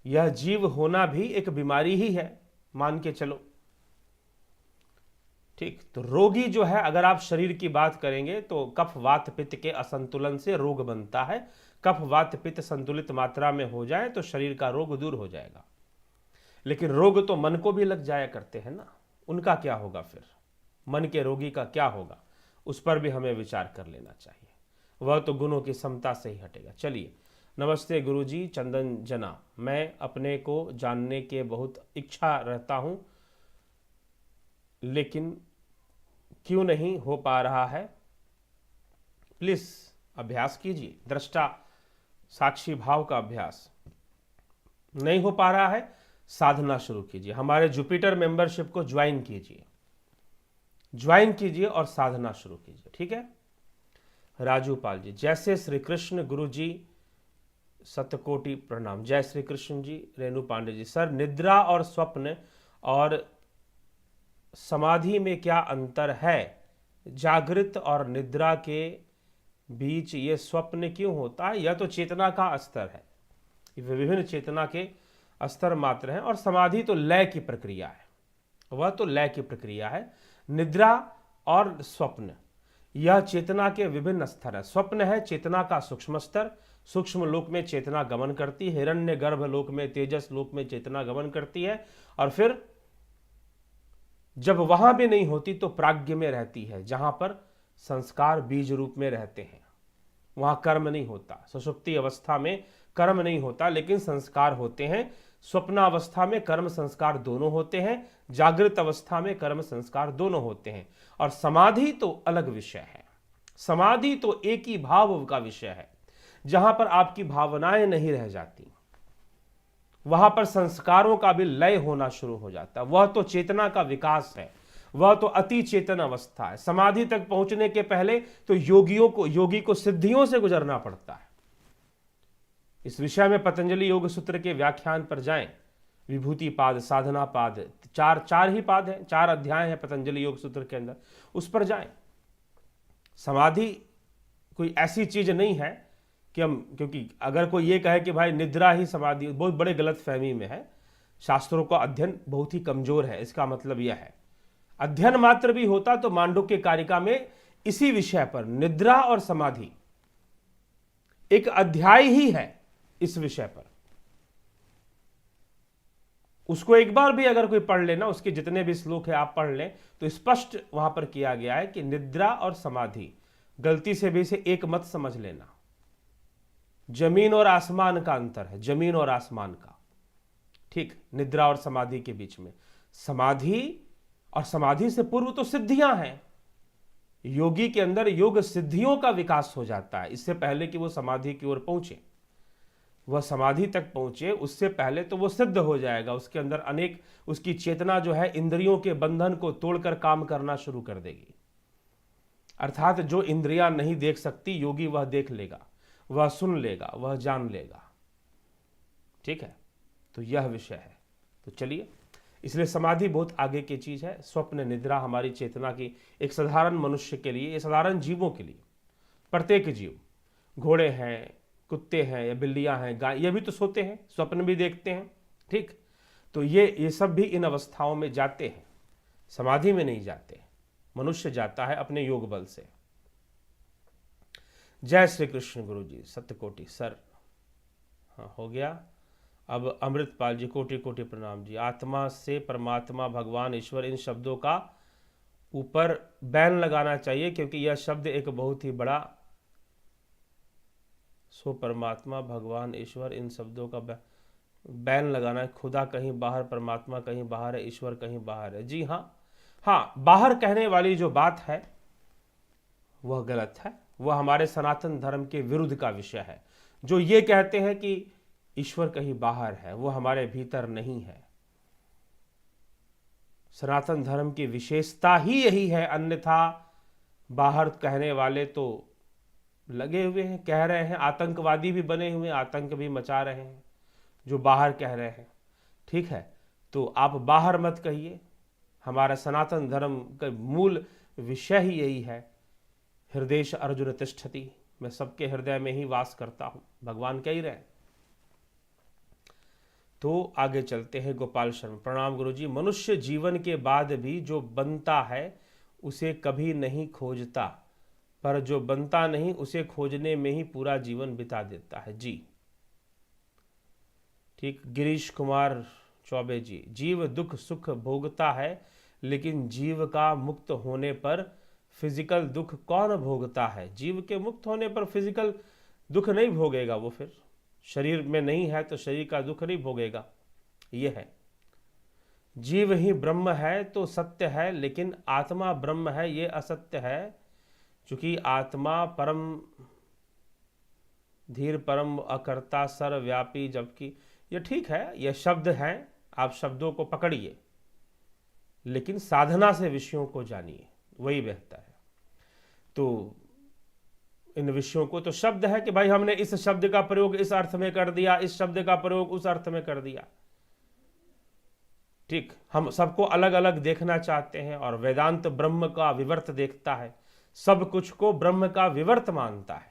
यह जीव होना भी एक बीमारी ही है, मान के चलो। ठीक, तो रोगी जो है, अगर आप शरीर की बात करेंगे तो कफ वात पित्त के असंतुलन से रोग बनता है। कफ वात पित्त संतुलित मात्रा में हो जाए तो शरीर का रोग दूर हो जाएगा। लेकिन रोग तो मन को भी लग जाया करते हैं ना, उनका क्या होगा? फिर मन के रोगी का क्या होगा? उस पर भी हमें विचार कर लेना चाहिए। वह तो गुणों की समता से ही हटेगा। चलिए, नमस्ते गुरुजी। चंदन जना, मैं अपने को जानने के बहुत इच्छा रहता हूं, लेकिन क्यों नहीं हो पा रहा है? प्लीज अभ्यास कीजिए, दृष्टा साक्षी भाव का अभ्यास। नहीं हो पा रहा है, साधना शुरू कीजिए। हमारे जुपिटर मेंबरशिप को ज्वाइन कीजिए, ज्वाइन कीजिए और साधना शुरू कीजिए। ठीक है। राजू पाल जी, जैसे श्री कृष्ण। गुरु जी सतकोटि प्रणाम। जय श्री कृष्ण जी। रेणु पांडे जी, सर निद्रा और स्वप्न और समाधि में क्या अंतर है? जागृत और निद्रा के बीच ये स्वप्न क्यों होता है? यह तो चेतना का स्तर है, विभिन्न चेतना के स्तर मात्र हैं, और समाधि तो लय की प्रक्रिया है, वह तो लय की प्रक्रिया है। निद्रा और स्वप्न यह चेतना के विभिन्न स्तर है। स्वप्न है चेतना का सूक्ष्म स्तर, सूक्ष्म लोक में चेतना गमन करती है, हिरण्य गर्भ लोक में, तेजस लोक में चेतना गमन करती है, और फिर जब वहां भी नहीं होती तो प्राज्ञ में रहती है, जहां पर संस्कार बीज रूप में रहते हैं। वहां कर्म नहीं होता। सुषुप्ति अवस्था में कर्म नहीं होता, लेकिन संस्कार होते हैं। स्वप्नावस्था में कर्म संस्कार दोनों होते हैं, जागृत अवस्था में कर्म संस्कार दोनों होते हैं। और समाधि तो अलग विषय है। समाधि तो एक ही भाव का विषय है, जहां पर आपकी भावनाएं नहीं रह जाती, वहां पर संस्कारों का भी लय होना शुरू हो जाता है। वह तो चेतना का विकास है, वह तो अति चेतन अवस्था है। समाधि तक पहुंचने के पहले तो योगी को सिद्धियों से गुजरना पड़ता है। इस विषय में पतंजलि योग सूत्र के व्याख्यान पर जाएं, विभूति पाद, साधना पाद, चार ही पाद हैं, 4 अध्याय हैं पतंजलि योग सूत्र के अंदर, उस पर जाएं। समाधि कोई ऐसी चीज नहीं है कि क्योंकि अगर कोई ये कहे कि भाई निद्रा ही समाधि, बहुत बड़े गलत फहमी में है। शास्त्रों का अध्ययन बहुत ही कमजोर है, इसका मतलब यह है। अध्ययन मात्र भी होता तो मांडुक्य कारिका में इसी विषय पर निद्रा और समाधि एक अध्याय ही है इस विषय पर। उसको एक बार भी अगर कोई पढ़ लेना, उसके जितने भी श्लोक है आप पढ़ लें, तो स्पष्ट वहां पर किया गया है कि निद्रा और समाधि, गलती से भी इसे एक मत समझ लेना, जमीन और आसमान का अंतर है, जमीन और आसमान का। ठीक, निद्रा और समाधि के बीच में समाधि और समाधि से पूर्व तो सिद्धियां हैं। योगी के अंदर योग सिद्धियों का विकास हो जाता है, इससे पहले कि वो समाधि की ओर पहुंचे। वह समाधि तक पहुंचे उससे पहले तो वो सिद्ध हो जाएगा, उसके अंदर अनेक, उसकी चेतना जो है इंद्रियों के बंधन को तोड़कर काम करना शुरू कर देगी। अर्थात जो इंद्रियां नहीं देख सकती योगी वह देख लेगा, वह सुन लेगा, वह जान लेगा। ठीक है, तो यह विषय है। तो चलिए, इसलिए समाधि बहुत आगे की चीज है। स्वप्न निद्रा हमारी चेतना की एक साधारण मनुष्य के लिए, ये साधारण जीवों के लिए, प्रत्येक जीव, घोड़े हैं, कुत्ते हैं या बिल्लियां हैं, गाय, ये भी तो सोते हैं, स्वप्न भी देखते हैं। ठीक, तो ये सब भी इन अवस्थाओं में जाते हैं, समाधि में नहीं जाते। मनुष्य जाता है अपने योग बल से। जय श्री कृष्ण गुरु जी, सत्यकोटि सर। हाँ, हो गया। अब अमृतपाल जी, कोटि कोटि प्रणाम जी। आत्मा से परमात्मा, भगवान, ईश्वर, इन शब्दों का ऊपर बैन लगाना चाहिए, क्योंकि यह शब्द एक बहुत ही बड़ा, सो परमात्मा, भगवान, ईश्वर, इन शब्दों का बैन लगाना है। खुदा कहीं बाहर, परमात्मा कहीं बाहर है, ईश्वर कहीं बाहर है। जी हाँ, हाँ, बाहर कहने वाली जो बात है वह गलत है, वह हमारे सनातन धर्म के विरुद्ध का विषय है। जो ये कहते हैं कि ईश्वर कहीं बाहर है, वो हमारे भीतर नहीं है। सनातन धर्म की विशेषता ही यही है, अन्यथा बाहर कहने वाले तो लगे हुए हैं, कह रहे हैं, आतंकवादी भी बने हुए, आतंक भी मचा रहे हैं जो बाहर कह रहे हैं। ठीक है, तो आप बाहर मत कहिए। हमारा सनातन धर्म का मूल विषय ही यही है, हृदयेश अर्जुन तिष्ठति, मैं सबके हृदय में ही वास करता हूं, भगवान कह ही रहे हैं। तो आगे चलते हैं। गोपाल शर्मा, प्रणाम गुरु जी। मनुष्य जीवन के बाद भी जो बनता है उसे कभी नहीं खोजता, पर जो बनता नहीं उसे खोजने में ही पूरा जीवन बिता देता है। जी ठीक। गिरीश कुमार चौबे जी, जीव दुख सुख भोगता है, लेकिन जीव का मुक्त होने पर फिजिकल दुख कौन भोगता है? जीव के मुक्त होने पर फिजिकल दुख नहीं भोगेगा, वो फिर शरीर में नहीं है तो शरीर का दुख नहीं भोगेगा। ये है, जीव ही ब्रह्म है तो सत्य है, लेकिन आत्मा ब्रह्म है ये असत्य है। चूंकि आत्मा परम धीर, परम अकर्ता, सर्वव्यापी, जबकि ये ठीक है, ये शब्द हैं, आप शब्दों को पकड़िए, लेकिन साधना से विषयों को जानिए, वही बेहतर है। तो इन विषयों को, तो शब्द है कि भाई हमने इस शब्द का प्रयोग इस अर्थ में कर दिया, इस शब्द का प्रयोग उस अर्थ में कर दिया। ठीक, हम सबको अलग अलग देखना चाहते हैं, और वेदांत ब्रह्म का विवर्त देखता है, सब कुछ को ब्रह्म का विवर्त मानता है।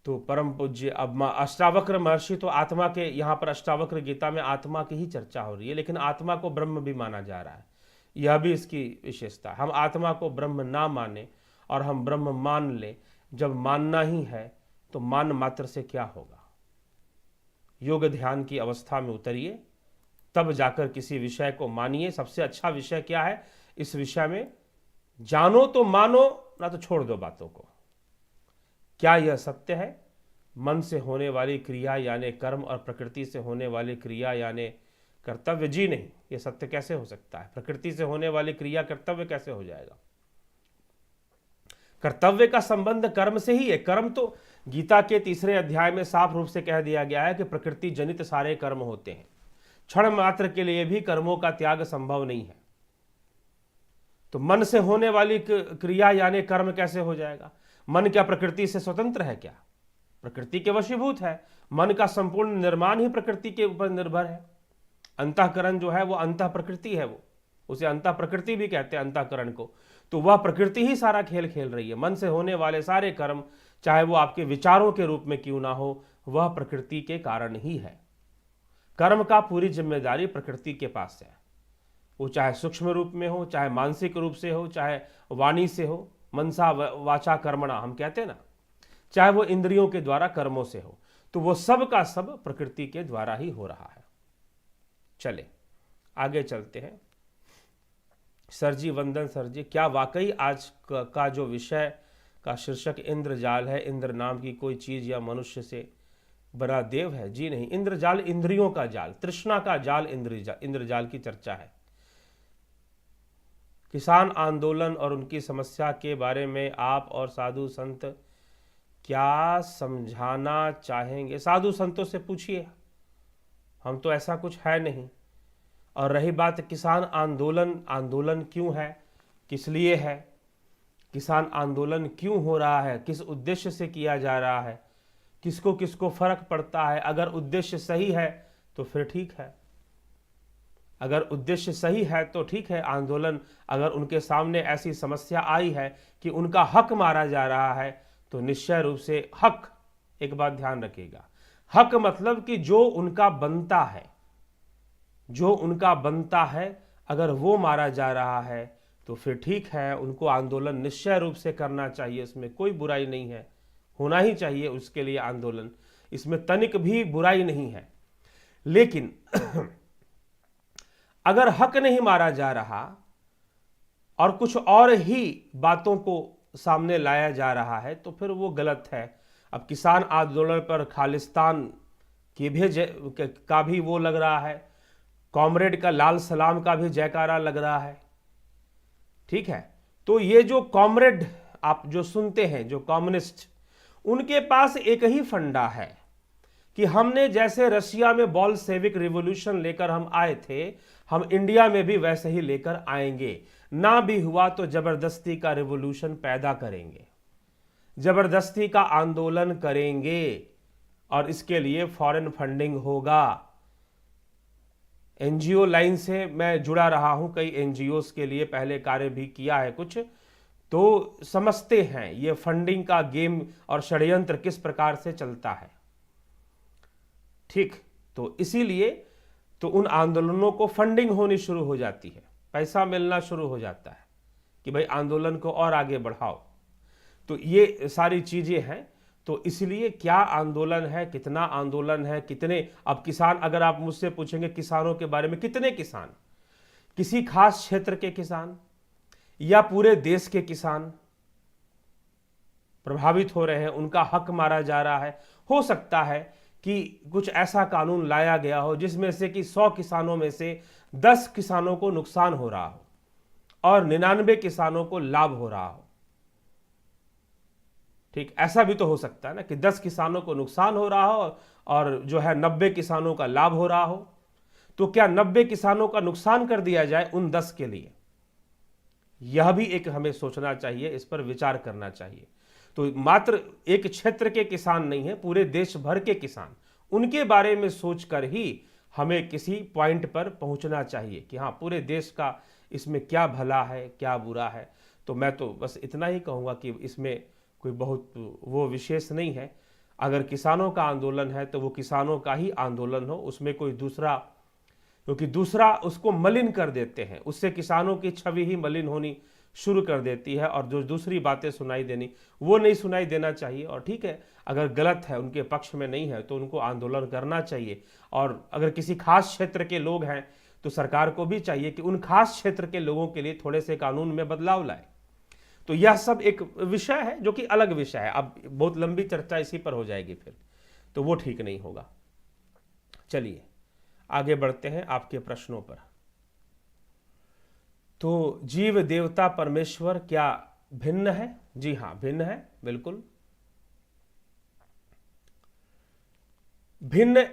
तो परम पूज्य, अब अष्टावक्र महर्षि, तो आत्मा के, यहां पर अष्टावक्र गीता में आत्मा की ही चर्चा हो रही है, लेकिन आत्मा को ब्रह्म भी माना जा रहा है, यह भी इसकी विशेषता। हम आत्मा को ब्रह्म ना माने और हम ब्रह्म मान ले, जब मानना ही है तो मान मात्र से क्या होगा? योग ध्यान की अवस्था में उतरिए, तब जाकर किसी विषय को मानिए। सबसे अच्छा विषय क्या है? इस विषय में जानो तो मानो, ना तो छोड़ दो बातों को। क्या यह सत्य है? मन से होने वाली क्रिया यानी कर्म और प्रकृति से होने वाली क्रिया यानी कर्तव्य? जी नहीं, यह सत्य कैसे हो सकता है? प्रकृति से होने वाली क्रिया कर्तव्य कैसे हो जाएगा? कर्तव्य का संबंध कर्म से ही है। कर्म तो गीता के 3 अध्याय में साफ रूप से कह दिया गया है कि प्रकृति जनित सारे कर्म होते हैं, क्षण मात्र के लिए भी कर्मों का त्याग संभव नहीं है। तो मन से होने वाली क्रिया यानी कर्म कैसे हो जाएगा? मन क्या प्रकृति से स्वतंत्र है? क्या प्रकृति के वशीभूत है? मन का संपूर्ण निर्माण ही प्रकृति के ऊपर निर्भर है। अंतःकरण जो है वो अंतः प्रकृति है, वो उसे अंतः प्रकृति भी कहते हैं अंतःकरण को। तो वह प्रकृति ही सारा खेल खेल रही है। मन से होने वाले सारे कर्म, चाहे वो आपके विचारों के रूप में क्यों ना हो, वह प्रकृति के कारण ही है। कर्म का पूरी जिम्मेदारी प्रकृति के पास है, वो चाहे सूक्ष्म रूप में हो, चाहे मानसिक रूप से हो, चाहे वाणी से हो, मनसा वाचा कर्मणा हम कहते हैं ना, चाहे वो इंद्रियों के द्वारा कर्मों से हो, तो वो सब का सब प्रकृति के द्वारा ही हो रहा है। चले आगे चलते हैं। सर जी, वंदन सर जी, क्या वाकई आज का जो विषय का शीर्षक इंद्रजाल है, इंद्र नाम की कोई चीज या मनुष्य से बना देव है? जी नहीं, इंद्रजाल इंद्रियों का जाल, तृष्णा का जाल, इंद्रजाल की चर्चा है। किसान आंदोलन और उनकी समस्या के बारे में आप और साधु संत क्या समझाना चाहेंगे? साधु संतों से पूछिए, हम तो ऐसा कुछ है नहीं। और रही बात किसान आंदोलन, आंदोलन क्यों है, किस लिए है, किसान आंदोलन क्यों हो रहा है, किस उद्देश्य से किया जा रहा है, किसको किसको फर्क पड़ता है? अगर उद्देश्य सही है तो फिर ठीक है, अगर उद्देश्य सही है तो ठीक है। आंदोलन, अगर उनके सामने ऐसी समस्या आई है कि उनका हक मारा जा रहा है, तो निश्चय रूप से हक, एक बात ध्यान रखिएगा, हक मतलब कि जो उनका बनता है, जो उनका बनता है, अगर वो मारा जा रहा है तो फिर ठीक है, उनको आंदोलन निश्चय रूप से करना चाहिए, इसमें कोई बुराई नहीं है, होना ही चाहिए उसके लिए आंदोलन, इसमें तनिक भी बुराई नहीं है। लेकिन अगर हक नहीं मारा जा रहा और कुछ और ही बातों को सामने लाया जा रहा है तो फिर वो गलत है। अब किसान आंदोलन पर खालिस्तान का भी वो लग रहा है, कॉमरेड का, लाल सलाम का भी जयकारा लग रहा है, ठीक है। तो ये जो कॉमरेड आप जो सुनते हैं, जो कम्युनिस्ट, उनके पास एक ही फंडा है कि हमने जैसे रशिया में बॉल्शेविक रिवॉल्यूशन लेकर हम आए थे, हम इंडिया में भी वैसे ही लेकर आएंगे, ना भी हुआ तो जबरदस्ती का रिवॉल्यूशन पैदा करेंगे, जबरदस्ती का आंदोलन करेंगे, और इसके लिए फॉरेन फंडिंग होगा। एनजीओ लाइन से मैं जुड़ा रहा हूं, कई एनजीओस के लिए पहले कार्य भी किया है कुछ, तो समझते हैं ये फंडिंग का गेम और षड्यंत्र किस प्रकार से चलता है, ठीक। तो इसीलिए तो उन आंदोलनों को फंडिंग होनी शुरू हो जाती है, पैसा मिलना शुरू हो जाता है कि भाई आंदोलन को और आगे बढ़ाओ। तो ये सारी चीजें हैं। तो इसलिए क्या आंदोलन है, कितना आंदोलन है, कितने, अब किसान, अगर आप मुझसे पूछेंगे किसानों के बारे में, कितने किसान, किसी खास क्षेत्र के किसान या पूरे देश के किसान प्रभावित हो रहे हैं, उनका हक मारा जा रहा है। हो सकता है कि कुछ ऐसा कानून लाया गया हो जिसमें से कि 100 किसानों में से 10 किसानों को नुकसान हो रहा हो और 99 किसानों को लाभ हो रहा हो, ठीक। ऐसा भी तो हो सकता है ना कि 10 किसानों को नुकसान हो रहा हो और जो है 90 किसानों का लाभ हो रहा हो। तो क्या 90 किसानों का नुकसान कर दिया जाए उन 10 के लिए? यह भी एक हमें सोचना चाहिए, इस पर विचार करना चाहिए। तो मात्र एक क्षेत्र के किसान नहीं है, पूरे देश भर के किसान, उनके बारे में सोचकर ही हमें किसी पॉइंट पर पहुंचना चाहिए कि हाँ, पूरे देश का इसमें क्या भला है, क्या बुरा है। तो मैं तो बस इतना ही कहूँगा कि इसमें कोई बहुत वो विशेष नहीं है। अगर किसानों का आंदोलन है तो वो किसानों का ही आंदोलन हो, उसमें कोई दूसरा, क्योंकि दूसरा उसको मलिन कर देते हैं, उससे किसानों की छवि ही मलिन होनी शुरू कर देती है, और जो दूसरी बातें सुनाई देनी वो नहीं सुनाई देना चाहिए। और ठीक है, अगर गलत है, उनके पक्ष में नहीं है, तो उनको आंदोलन करना चाहिए। और अगर किसी खास क्षेत्र के लोग हैं तो सरकार को भी चाहिए कि उन खास क्षेत्र के लोगों के लिए थोड़े से कानून में बदलाव लाए। तो यह सब एक विषय है जो कि अलग विषय है, अब बहुत लंबी चर्चा इसी पर हो जाएगी फिर, तो वो ठीक नहीं होगा। चलिए आगे बढ़ते हैं आपके प्रश्नों पर। तो जीव देवता परमेश्वर क्या भिन्न है? जी हाँ, भिन्न है, बिल्कुल भिन्न।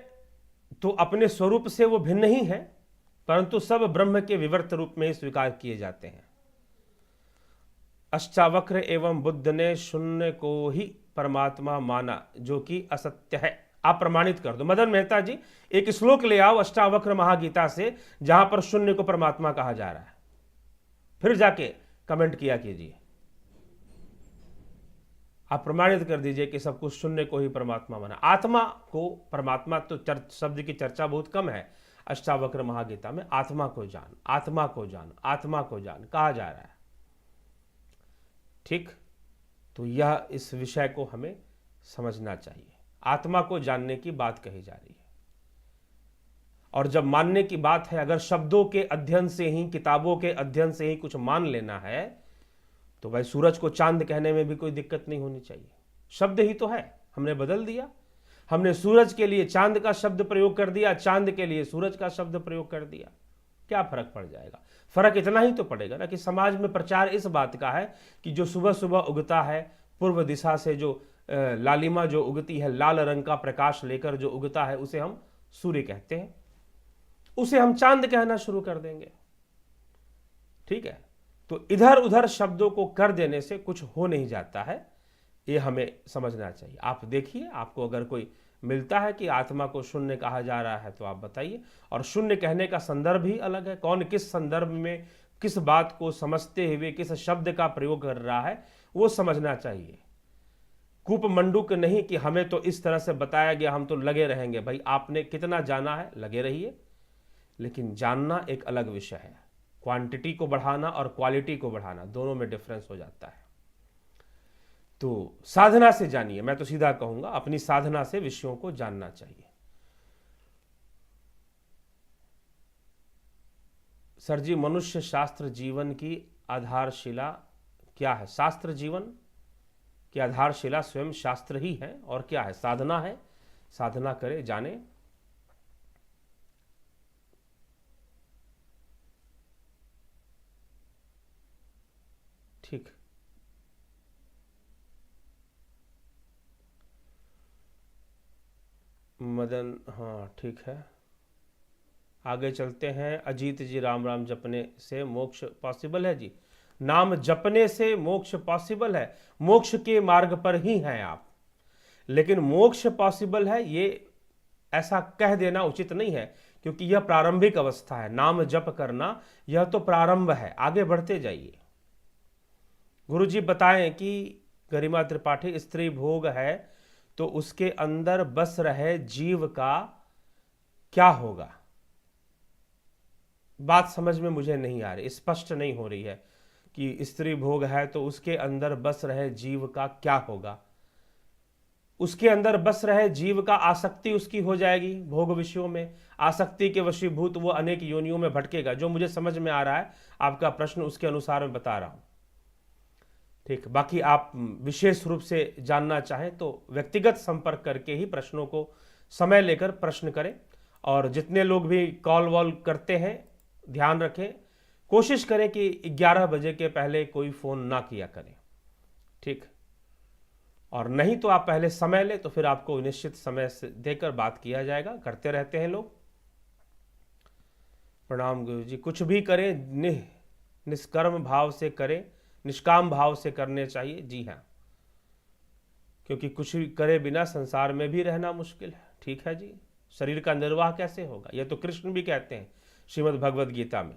तो अपने स्वरूप से वो भिन्न ही है, परंतु सब ब्रह्म के विवर्त रूप में ही स्वीकार किए जाते हैं। अष्टावक्र एवं बुद्ध ने शून्य को ही परमात्मा माना, जो कि असत्य है। आप प्रमाणित कर दो। मदन मेहता जी, एक श्लोक ले आओ अष्टावक्र महागीता से जहां पर शून्य को परमात्मा कहा जा रहा है, फिर जाके कमेंट किया कीजिए। आप प्रमाणित कर दीजिए कि सब कुछ शून्य को ही परमात्मा माना। आत्मा को परमात्मा, तो शब्द की चर्चा बहुत कम है अष्टावक्र महागीता में। आत्मा को जान, आत्मा को जान, आत्मा को जान कहा जा रहा है, ठीक। तो यह, इस विषय को हमें समझना चाहिए। आत्मा को जानने की बात कही जा रही है, और जब मानने की बात है, अगर शब्दों के अध्ययन से ही, किताबों के अध्ययन से ही कुछ मान लेना है, तो भाई सूरज को चांद कहने में भी कोई दिक्कत नहीं होनी चाहिए। शब्द ही तो है, हमने बदल दिया, हमने सूरज के लिए चांद का शब्द प्रयोग कर दिया, चांद के लिए सूरज का शब्द प्रयोग कर दिया, क्या फर्क पड़ जाएगा? फर्क इतना ही तो पड़ेगा ना कि समाज में प्रचार इस बात का है कि जो सुबह सुबह उगता है, पूर्व दिशा से जो लालिमा जो उगती है, लाल रंग का प्रकाश लेकर जो उगता है, उसे हम सूर्य कहते हैं। उसे हम चांद कहना शुरू कर देंगे। ठीक है, तो इधर उधर शब्दों को कर देने से कुछ हो नहीं जाता है, ये हमें समझना चाहिए। आप देखिए, आपको अगर कोई मिलता है कि आत्मा को शून्य कहा जा रहा है तो आप बताइए। और शून्य कहने का संदर्भ ही अलग है, कौन किस संदर्भ में किस बात को समझते हुए किस शब्द का प्रयोग कर रहा है वो समझना चाहिए। कूप मंडूक नहीं कि हमें तो इस तरह से बताया गया, हम तो लगे रहेंगे। भाई आपने कितना जाना है लगे रहिए, लेकिन जानना एक अलग विषय है। क्वांटिटी को बढ़ाना और क्वालिटी को बढ़ाना दोनों में डिफरेंस हो जाता है। तो साधना से जानिए, मैं तो सीधा कहूंगा अपनी साधना से विषयों को जानना चाहिए। सर जी, मनुष्य शास्त्र जीवन की आधारशिला क्या है? शास्त्र जीवन की आधारशिला स्वयं शास्त्र ही है, और क्या है? साधना है। साधना करे, जाने। ठीक, मदन, हाँ ठीक है। आगे चलते हैं। अजीत जी, राम राम, जपने से मोक्ष पॉसिबल है? जी, नाम जपने से मोक्ष पॉसिबल है? मोक्ष के मार्ग पर ही हैं आप, लेकिन मोक्ष पॉसिबल है ये ऐसा कह देना उचित नहीं है, क्योंकि यह प्रारंभिक अवस्था है। नाम जप करना यह तो प्रारंभ है, आगे बढ़ते जाइए। गुरु जी बताएं कि गरिमा त्रिपाठी, स्त्री भोग है तो उसके अंदर बस रहे जीव का क्या होगा? बात समझ में मुझे नहीं आ रही, स्पष्ट नहीं हो रही है कि स्त्री भोग है तो उसके अंदर बस रहे जीव का क्या होगा। उसके अंदर बस रहे जीव का आसक्ति उसकी हो जाएगी भोग विषयों में, आसक्ति के वशीभूत वो अनेक योनियों में भटकेगा। जो मुझे समझ में आ रहा है आपका प्रश्न, उसके अनुसार मैं बता रहा हूं। ठीक, बाकी आप विशेष रूप से जानना चाहें तो व्यक्तिगत संपर्क करके ही प्रश्नों को समय लेकर प्रश्न करें। और जितने लोग भी कॉल वॉल करते हैं, ध्यान रखें, कोशिश करें कि 11 बजे के पहले कोई फ़ोन ना किया करें। ठीक, और नहीं तो आप पहले समय ले, तो फिर आपको निश्चित समय से देकर बात किया जाएगा। करते रहते हैं लोग। प्रणाम गुरु जी। कुछ भी करें निष्कर्म भाव से करें, निष्काम भाव से करने चाहिए। जी हाँ, क्योंकि कुछ भी करे बिना संसार में भी रहना मुश्किल है। ठीक है जी, शरीर का निर्वाह कैसे होगा? यह तो कृष्ण भी कहते हैं श्रीमद् भगवद गीता में।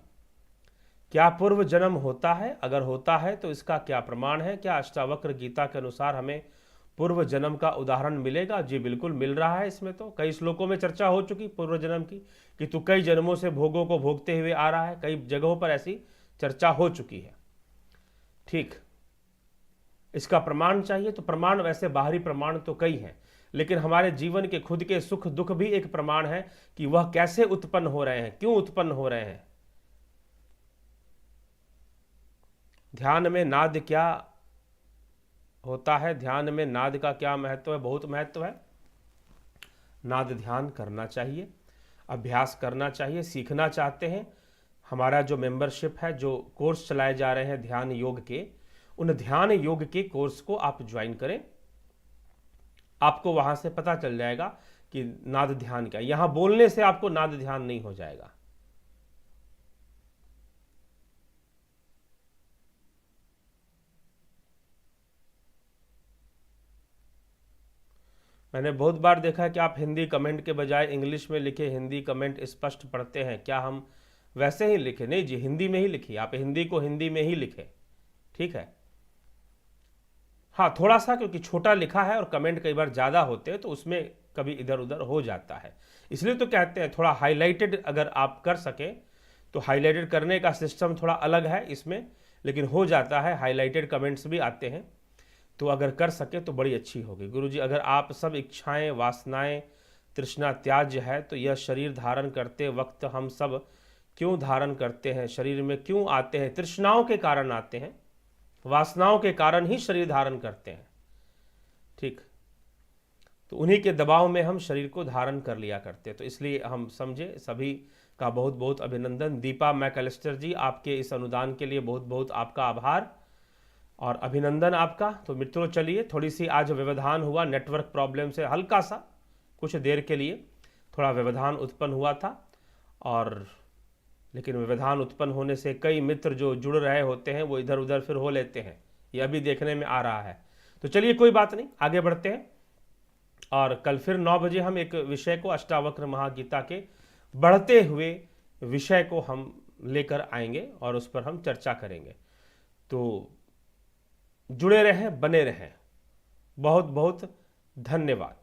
क्या पूर्व जन्म होता है? अगर होता है तो इसका क्या प्रमाण है? क्या अष्टावक्र गीता के अनुसार हमें पूर्व जन्म का उदाहरण मिलेगा? जी बिल्कुल मिल रहा है। इसमें तो कई श्लोकों में चर्चा हो चुकी पूर्व जन्म की, कि तू कई जन्मों से भोगों को भोगते हुए आ रहा है। कई जगहों पर ऐसी चर्चा हो चुकी है। ठीक, इसका प्रमाण चाहिए तो प्रमाण, वैसे बाहरी प्रमाण तो कई हैं, लेकिन हमारे जीवन के खुद के सुख दुख भी एक प्रमाण है कि वह कैसे उत्पन्न हो रहे हैं, क्यों उत्पन्न हो रहे हैं। ध्यान में नाद क्या होता है? ध्यान में नाद का क्या महत्व है? बहुत महत्व है। नाद ध्यान करना चाहिए, अभ्यास करना चाहिए। सीखना चाहते हैं, हमारा जो मेंबरशिप है, जो कोर्स चलाए जा रहे हैं ध्यान योग के, उन ध्यान योग के कोर्स को आप ज्वाइन करें। आपको वहां से पता चल जाएगा कि नाद ध्यान क्या। यहां बोलने से आपको नाद ध्यान नहीं हो जाएगा। मैंने बहुत बार देखा है कि आप हिंदी कमेंट के बजाय इंग्लिश में लिखे हिंदी कमेंट स्पष्ट पढ़ते हैं। क्या हम वैसे ही लिखे? नहीं जी, हिंदी में ही लिखिए। आप हिंदी को हिंदी में ही लिखें। ठीक है, हाँ थोड़ा सा, क्योंकि छोटा लिखा है और कमेंट कई बार ज़्यादा होते हैं तो उसमें कभी इधर उधर हो जाता है। इसलिए तो कहते हैं थोड़ा हाईलाइटेड अगर आप कर सकें तो। हाईलाइटेड करने का सिस्टम थोड़ा अलग है इसमें, लेकिन हो जाता है। हाईलाइटेड कमेंट्स भी आते हैं, तो अगर कर सके तो बड़ी अच्छी होगी। गुरुजी, अगर आप सब इच्छाएं, वासनाएं, तृष्णा त्याज्य है तो यह शरीर धारण करते वक्त हम सब क्यों धारण करते हैं? शरीर में क्यों आते हैं? तृष्णाओं के कारण आते हैं, वासनाओं के कारण ही शरीर धारण करते हैं। ठीक, तो उन्हीं के दबाव में हम शरीर को धारण कर लिया करते हैं। तो इसलिए हम समझे। सभी का बहुत बहुत अभिनंदन। दीपा मैकलिस्टर जी, आपके इस अनुदान के लिए बहुत बहुत आपका आभार। और अभिनंदन आपका। तो मित्रों चलिए, थोड़ी सी आज व्यवधान हुआ, नेटवर्क प्रॉब्लम से हल्का सा कुछ देर के लिए थोड़ा व्यवधान उत्पन्न हुआ था, और लेकिन व्यवधान उत्पन्न होने से कई मित्र जो जुड़ रहे होते हैं वो इधर उधर फिर हो लेते हैं, ये अभी देखने में आ रहा है। तो चलिए कोई बात नहीं, आगे बढ़ते हैं, और कल फिर 9 बजे हम एक विषय को, अष्टावक्र महागीता के बढ़ते हुए विषय को हम लेकर आएंगे और उस पर हम चर्चा करेंगे। तो जुड़े रहें, बने रहें। बहुत बहुत धन्यवाद।